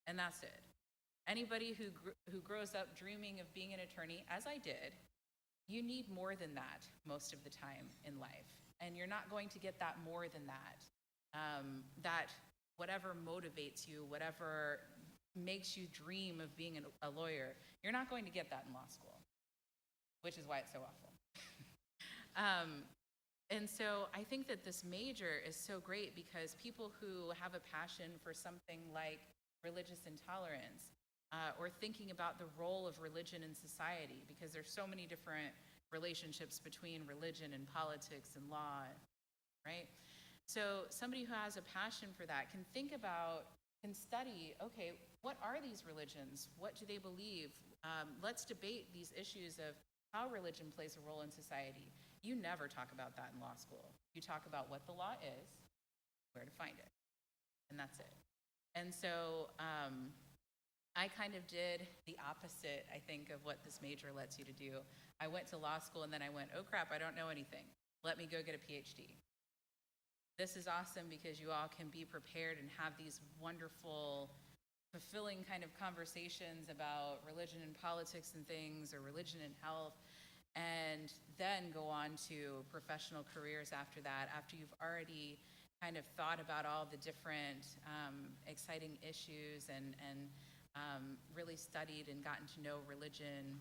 And that's it. Anybody who grows up dreaming of being an attorney, as I did, you need more than that most of the time in life. And you're not going to get that more than that. That whatever motivates you, whatever makes you dream of being a lawyer, you're not going to get that in law school, which is why it's so awful. And so I think that this major is so great because people who have a passion for something like religious intolerance, or thinking about the role of religion in society, because there's so many different relationships between religion and politics and law, right? So somebody who has a passion for that can think about, can study, okay, what are these religions? What do they believe? Let's debate these issues of how religion plays a role in society. You never talk about that in law school. You talk about what the law is, where to find it, and that's it. And so I kind of did the opposite, I think, of what this major lets you to do. I went to law school and then I went, oh crap, I don't know anything. Let me go get a Ph.D. This is awesome because you all can be prepared and have these wonderful, fulfilling kind of conversations about religion and politics and things, or religion and health, and then go on to professional careers after that, after you've already kind of thought about all the different exciting issues and really studied and gotten to know religion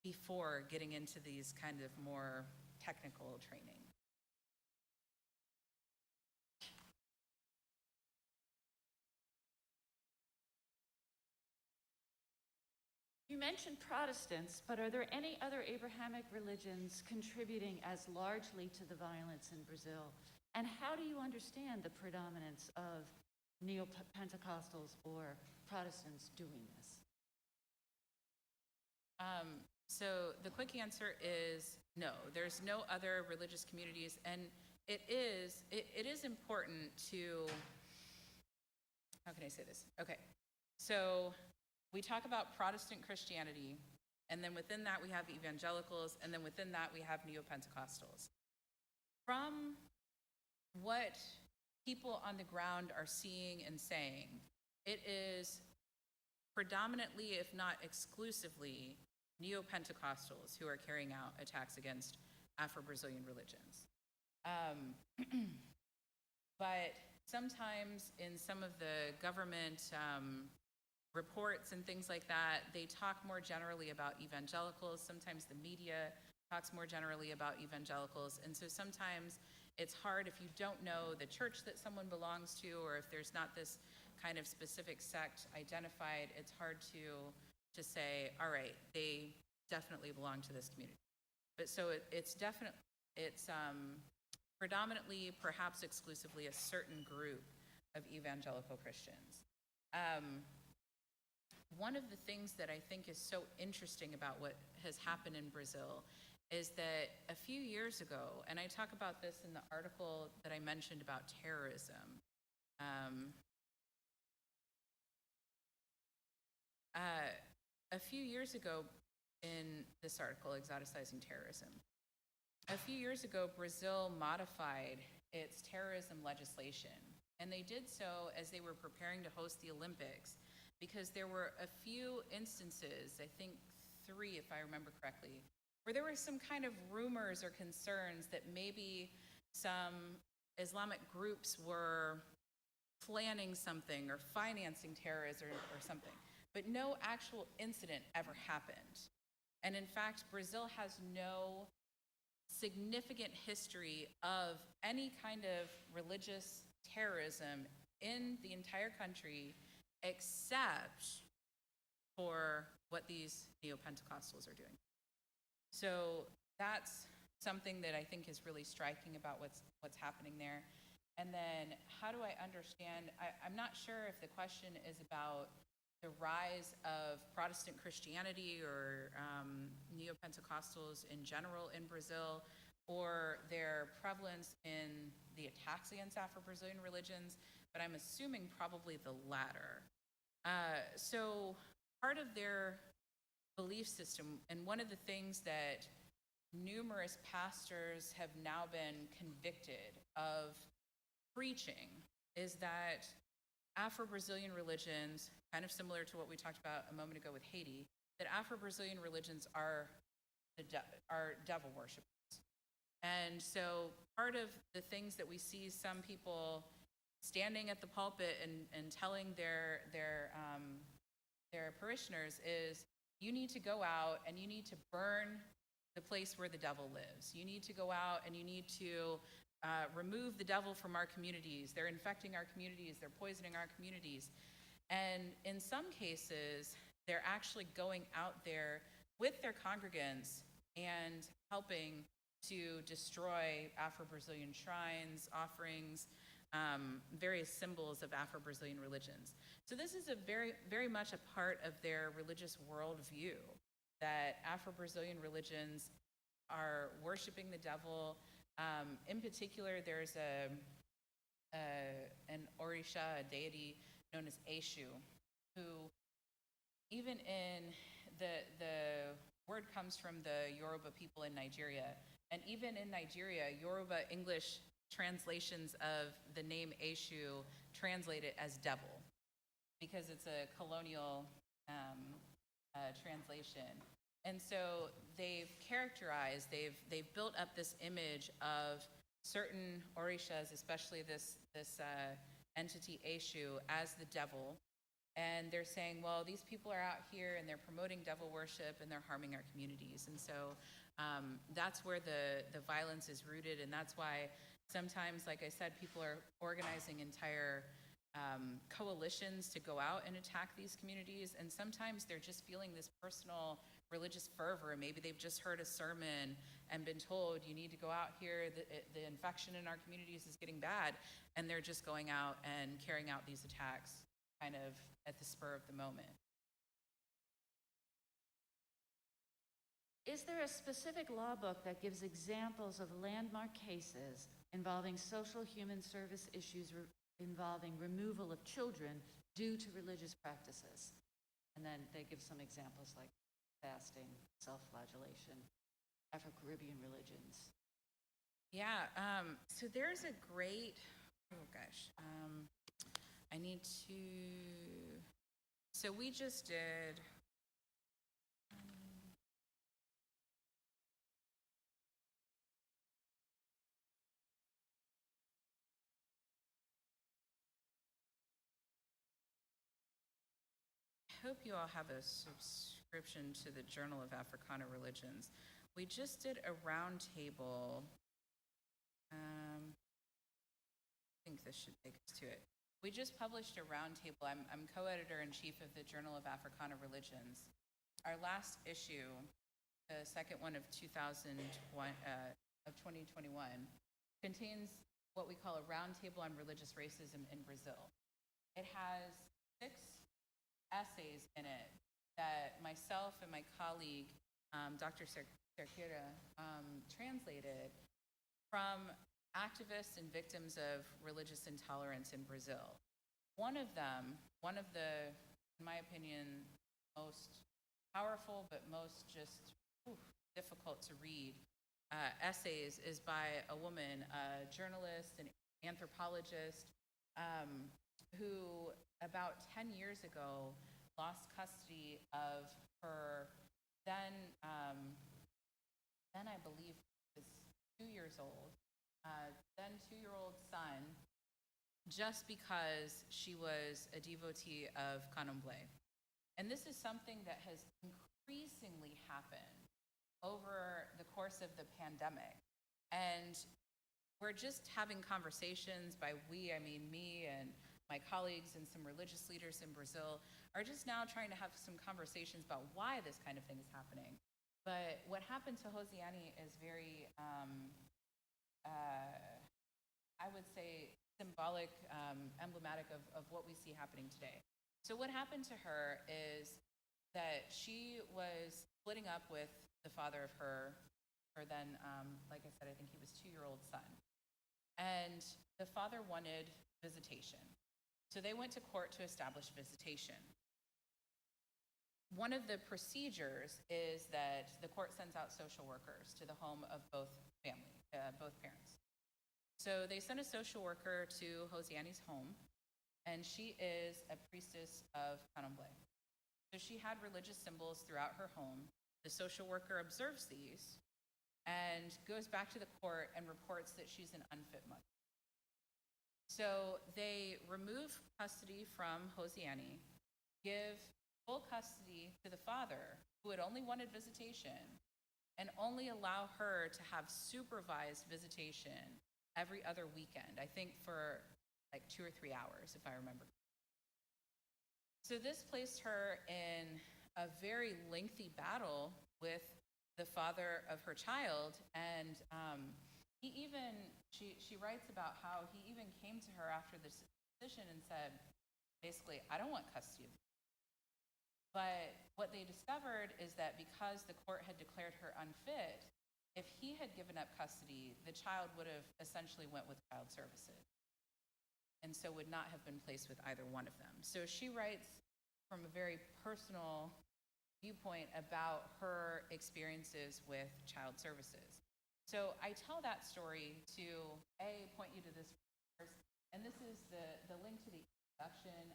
before getting into these kind of more technical training. You mentioned Protestants, but are there any other Abrahamic religions contributing as largely to the violence in Brazil? And how do you understand the predominance of Neo-Pentecostals or Protestants doing this? So the quick answer is no. There's no other religious communities, and it is important to, how can I say this? Okay, so we talk about Protestant Christianity, and then within that we have evangelicals, and then within that we have Neo-Pentecostals. From what people on the ground are seeing and saying, it is predominantly, if not exclusively, Neo-Pentecostals who are carrying out attacks against Afro-Brazilian religions. But sometimes in some of the government reports and things like that, they talk more generally about evangelicals. Sometimes the media talks more generally about evangelicals. And so sometimes it's hard if you don't know the church that someone belongs to, or if there's not this kind of specific sect identified, it's hard to say, all right, they definitely belong to this community. But so it's predominantly, perhaps exclusively, a certain group of evangelical Christians. One of the things that I think is so interesting about what has happened in Brazil is that a few years ago, and I talk about this in the article that I mentioned about terrorism, a few years ago in this article, Exoticizing Terrorism, a few years ago, Brazil modified its terrorism legislation, and they did so as they were preparing to host the Olympics, because there were a few instances, I think 3 if I remember correctly, where there were some kind of rumors or concerns that maybe some Islamic groups were planning something or financing terrorism or something, but no actual incident ever happened. And in fact, Brazil has no significant history of any kind of religious terrorism in the entire country, except for what these neo-Pentecostals are doing. So that's something that I think is really striking about what's happening there. And then how do I understand, I'm not sure if the question is about the rise of Protestant Christianity or neo-Pentecostals in general in Brazil, or their prevalence in the attacks against Afro-Brazilian religions, but I'm assuming probably the latter. So part of their belief system, and one of the things that numerous pastors have now been convicted of preaching, is that Afro-Brazilian religions, kind of similar to what we talked about a moment ago with Haiti, that Afro-Brazilian religions are devil worshipers. And so part of the things that we see some people standing at the pulpit and telling their parishioners is, you need to go out and you need to burn the place where the devil lives. You need to go out and you need to remove the devil from our communities. They're infecting our communities. They're poisoning our communities. And in some cases, they're actually going out there with their congregants and helping to destroy Afro-Brazilian shrines, offerings, various symbols of Afro-Brazilian religions. So this is a very, very much a part of their religious worldview, that Afro-Brazilian religions are worshiping the devil. In particular, there's an Orisha, a deity known as Eshu, who even in the word comes from the Yoruba people in Nigeria. And even in Nigeria, Yoruba English translations of the name Eshu translate it as devil, because it's a colonial translation. And so they've characterized, they've built up this image of certain Orishas, especially this entity Eshu, as the devil. And they're saying, well, these people are out here and they're promoting devil worship and they're harming our communities. And so that's where the violence is rooted. And that's why sometimes, like I said, people are organizing entire coalitions to go out and attack these communities. And sometimes they're just feeling this personal religious fervor. Maybe they've just heard a sermon and been told, you need to go out here, the infection in our communities is getting bad. And they're just going out and carrying out these attacks kind of at the spur of the moment. Is there a specific law book that gives examples of landmark cases involving social human service issues involving removal of children due to religious practices? And then they give some examples like fasting, self-flagellation, Afro-Caribbean religions. Yeah, so there's a great, I need to, so we just did, hope you all have a subscription to the Journal of Africana Religions. We just did a roundtable. I think this should take us to it. We just published a roundtable. I'm co-editor-in-chief of the Journal of Africana Religions. Our last issue, the second one of 2021, contains what we call a roundtable on religious racism in Brazil. It has 6 essays in it that myself and my colleague, Dr. Santeria, translated from activists and victims of religious intolerance in Brazil. One of the, in my opinion, most powerful but most just difficult to read essays is by a woman, a journalist, an anthropologist, who about 10 years ago lost custody of her then I believe was 2 years old, then 2-year-old son, just because she was a devotee of Candomblé. And this is something that has increasingly happened over the course of the pandemic. And we're just having conversations by we, I mean me and my colleagues and some religious leaders in Brazil are just now trying to have some conversations about why this kind of thing is happening. But what happened to Hosiani is very, I would say, symbolic, emblematic of what we see happening today. So what happened to her is that she was splitting up with the father of her then, like I said, I think he was 2-year-old son. And the father wanted visitation. So they went to court to establish visitation. One of the procedures is that the court sends out social workers to the home of both parents. So they sent a social worker to Hosiani's home, and she is a priestess of Candomblé. So she had religious symbols throughout her home. The social worker observes these and goes back to the court and reports that she's an unfit mother. So they remove custody from Hosiani, give full custody to the father, who had only wanted visitation, and only allow her to have supervised visitation every other weekend, I think for like 2 or 3 hours, if I remember. So this placed her in a very lengthy battle with the father of her child, and she writes about how he even came to her after this decision and said, basically, I don't want custody of you. But what they discovered is that because the court had declared her unfit, if he had given up custody, the child would have essentially went with child services, and so would not have been placed with either one of them. So she writes from a very personal viewpoint about her experiences with child services. So I tell that story to, point you to this first, and this is the link to the introduction.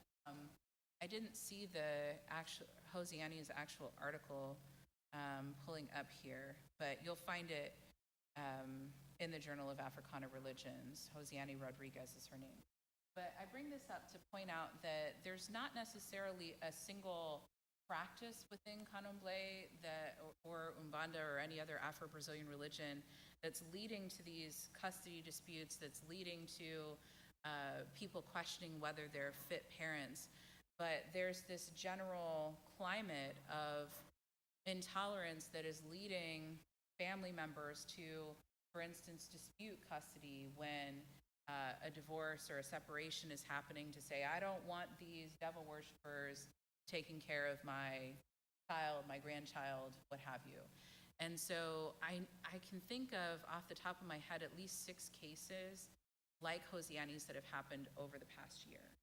I didn't see the Hosiani's actual article pulling up here, but you'll find it in the Journal of Africana Religions. Hosiani Rodriguez is her name. But I bring this up to point out that there's not necessarily a single practice within Candomblé or Umbanda or any other Afro-Brazilian religion that's leading to these custody disputes, that's leading to people questioning whether they're fit parents. But there's this general climate of intolerance that is leading family members to, for instance, dispute custody when a divorce or a separation is happening, to say, I don't want these devil worshipers taking care of my child, my grandchild, what have you. And so I can think of, off the top of my head, at least 6 cases like Hosiani's that have happened over the past year.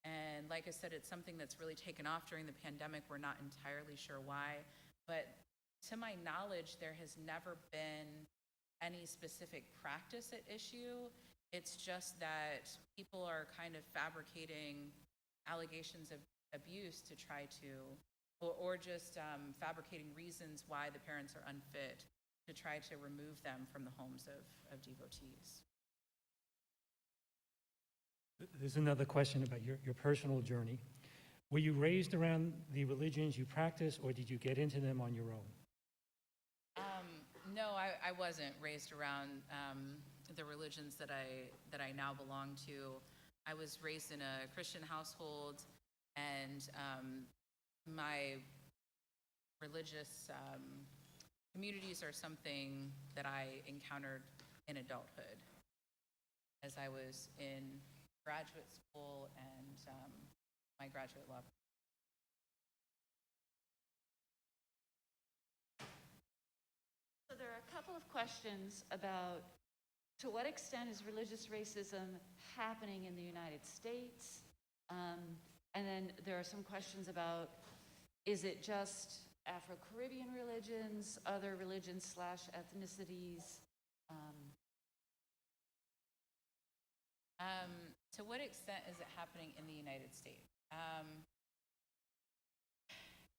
And like I said, it's something that's really taken off during the pandemic. We're not entirely sure why, but to my knowledge, there has never been any specific practice at issue. It's just that people are kind of fabricating allegations of abuse to try to, or just fabricating reasons why the parents are unfit to try to remove them from the homes of devotees. There's another question about your personal journey. Were you raised around the religions you practice, or did you get into them on your own? No, I wasn't raised around the religions that I now belong to. I was raised in a Christian household, and my religious communities are something that I encountered in adulthood as I was in graduate school and my graduate law. So there are a couple of questions about to what extent is religious racism happening in the United States? And then there are some questions about, is it just Afro-Caribbean religions, other religions / ethnicities? To what extent is it happening in the United States?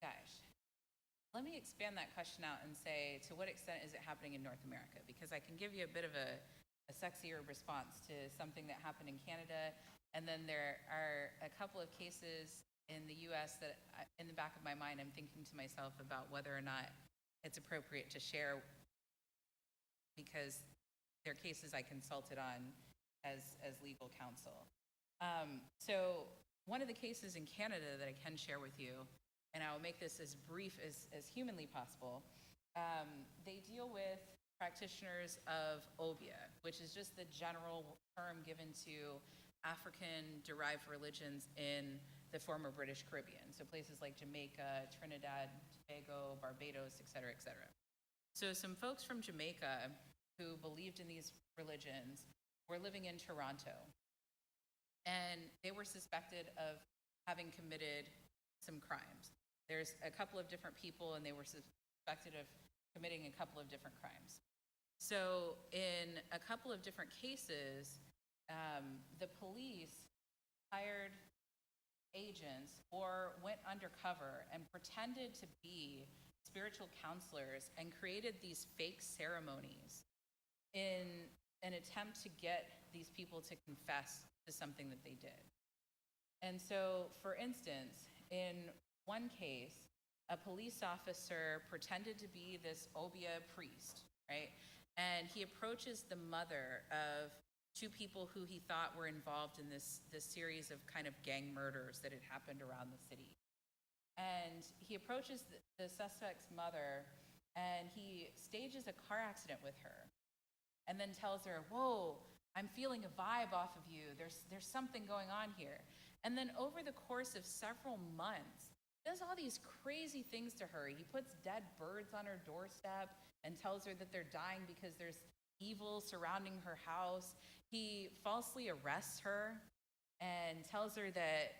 Gosh, let me expand that question out and say, to what extent is it happening in North America? Because I can give you a bit of a sexier response to something that happened in Canada, and then there are a couple of cases in the US that in the back of my mind, I'm thinking to myself about whether or not it's appropriate to share, because they're cases I consulted on as legal counsel. So one of the cases in Canada that I can share with you, and I will make this as brief as humanly possible, they deal with practitioners of Obeah, which is just the general term given to African-derived religions in the former British Caribbean, so places like Jamaica, Trinidad, Tobago, Barbados, et cetera, et cetera. So some folks from Jamaica who believed in these religions were living in Toronto, and they were suspected of having committed some crimes. There's a couple of different people, and they were suspected of committing a couple of different crimes. So in a couple of different cases, the police hired agents or went undercover and pretended to be spiritual counselors and created these fake ceremonies in an attempt to get these people to confess to something that they did. And so, for instance, in one case, a police officer pretended to be this Obeah priest, right? And he approaches the mother of two people who he thought were involved in this series of kind of gang murders that had happened around the city. And he approaches the suspect's mother, and he stages a car accident with her, and then tells her, "Whoa, I'm feeling a vibe off of you. There's something going on here." And then over the course of several months, does all these crazy things to her. He puts dead birds on her doorstep and tells her that they're dying because there's evil surrounding her house. He falsely arrests her and tells her that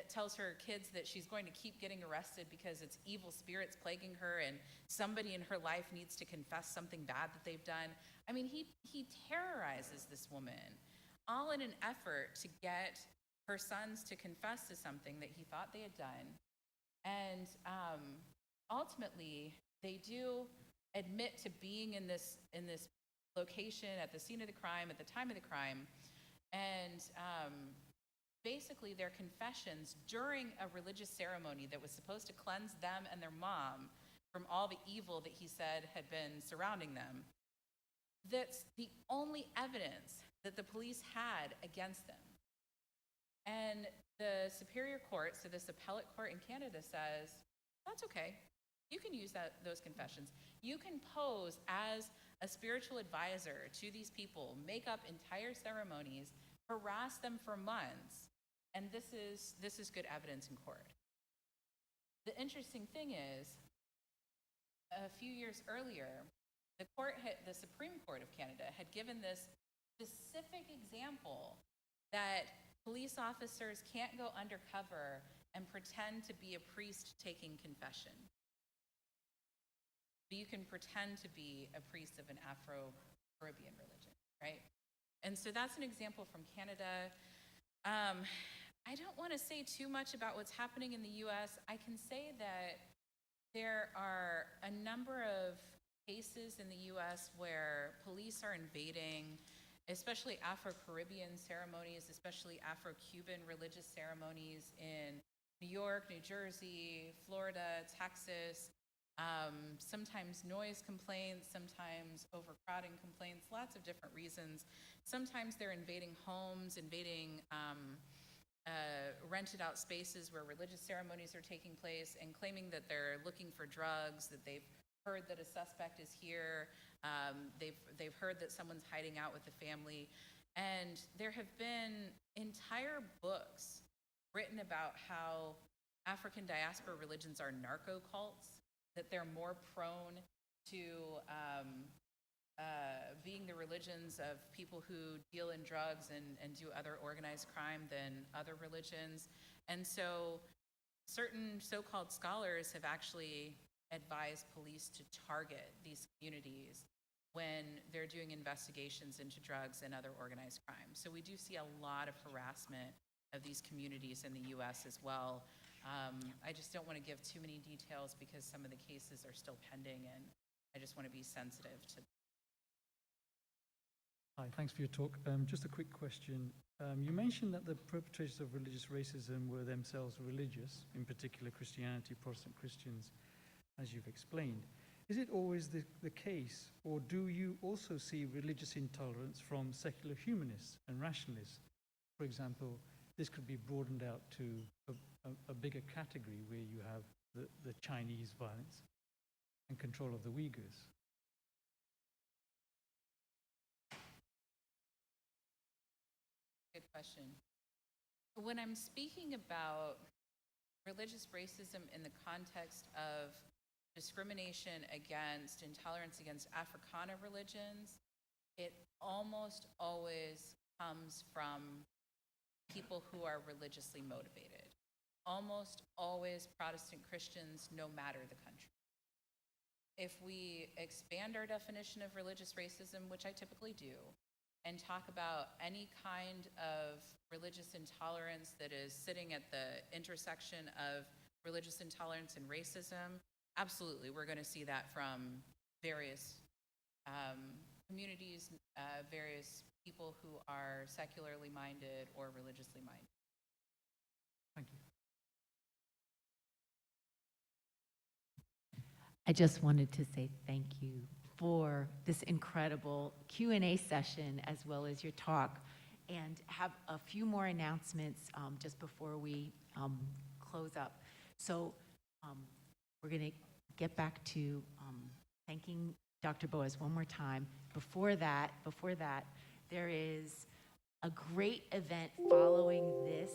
tells her kids that she's going to keep getting arrested because it's evil spirits plaguing her and somebody in her life needs to confess something bad that they've done. I mean, he terrorizes this woman, all in an effort to get her sons to confess to something that he thought they had done. And ultimately, they do admit to being in this location at the scene of the crime, at the time of the crime. And basically, their confessions during a religious ceremony that was supposed to cleanse them and their mom from all the evil that he said had been surrounding them, that's the only evidence that the police had against them. And the Superior Court, so this appellate court in Canada, says, that's okay. You can use those confessions. You can pose as a spiritual advisor to these people, make up entire ceremonies, harass them for months, and this is good evidence in court. The interesting thing is, a few years earlier, the Supreme Court of Canada had given this specific example that police officers can't go undercover and pretend to be a priest taking confession. But you can pretend to be a priest of an Afro-Caribbean religion, right? And so that's an example from Canada. I don't want to say too much about what's happening in the US. I can say that there are a number of cases in the US where police are invading especially Afro-Caribbean ceremonies, especially Afro-Cuban religious ceremonies in New York, New Jersey, Florida, Texas. Sometimes noise complaints, sometimes overcrowding complaints, lots of different reasons. Sometimes they're invading homes, invading rented out spaces where religious ceremonies are taking place and claiming that they're looking for drugs, that they've heard that a suspect is here, they've heard that someone's hiding out with the family. And there have been entire books written about how African diaspora religions are narco cults, that they're more prone to being the religions of people who deal in drugs and do other organized crime than other religions. And so certain so-called scholars have actually advised police to target these communities when they're doing investigations into drugs and other organized crime. So we do see a lot of harassment of these communities in the US as well. I just don't want to give too many details because some of the cases are still pending, and I just want to be sensitive to. Hi, thanks for your talk. Just a quick question. You mentioned that the perpetrators of religious racism were themselves religious, in particular Christianity, Protestant Christians, as you've explained. Is it always the case, or do you also see religious intolerance from secular humanists and rationalists? For example, this could be broadened out to a bigger category where you have the Chinese violence and control of the Uyghurs. Good question. When I'm speaking about religious racism in the context of discrimination against, intolerance against Africana religions, it almost always comes from people who are religiously motivated. Almost always Protestant Christians, no matter the country. If we expand our definition of religious racism, which I typically do, and talk about any kind of religious intolerance that is sitting at the intersection of religious intolerance and racism, absolutely, we're going to see that from various communities, various people who are secularly minded or religiously minded. Thank you. I just wanted to say thank you for this incredible Q&A session as well as your talk, and have a few more announcements just before we close up. So we're going to get back to thanking Dr. Boaz one more time. Before that, there is a great event following this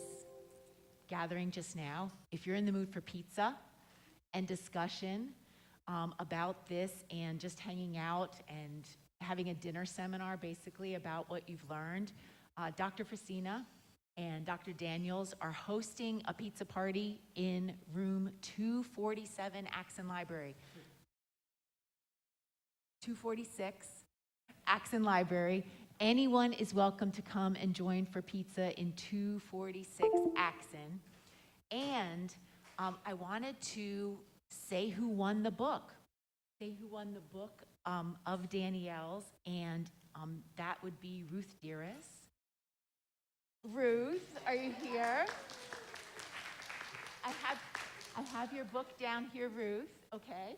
gathering just now. If you're in the mood for pizza and discussion about this and just hanging out and having a dinner seminar basically about what you've learned, Dr. Frisina and Dr. Daniels are hosting a pizza party in room 247, Axon Library. 246, Axon Library. Anyone is welcome to come and join for pizza in 246 Axon. And I wanted to say who won the book. Say who won the book of Danielle's, and that would be Ruth Dearest. Ruth, are you here? I have your book down here, Ruth, okay?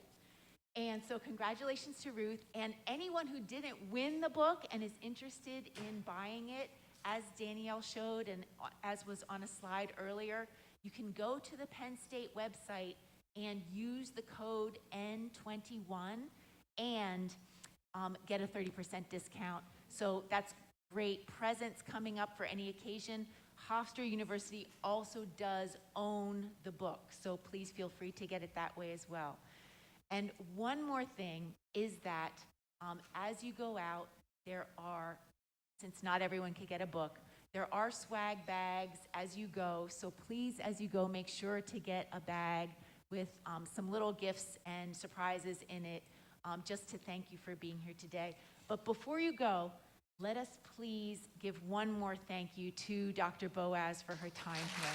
And so congratulations to Ruth, and anyone who didn't win the book and is interested in buying it, as Danielle showed and as was on a slide earlier, you can go to the Penn State website and use the code N21 and get a 30% discount. So that's great. Presents coming up for any occasion. Hofstra University also does own the book, so please feel free to get it that way as well. And one more thing is that as you go out, there are, since not everyone can get a book, there are swag bags as you go. So please, as you go, make sure to get a bag with some little gifts and surprises in it, just to thank you for being here today. But before you go, let us please give one more thank you to Dr. Boaz for her time here.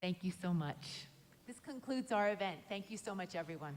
Thank you so much. This concludes our event. Thank you so much, everyone.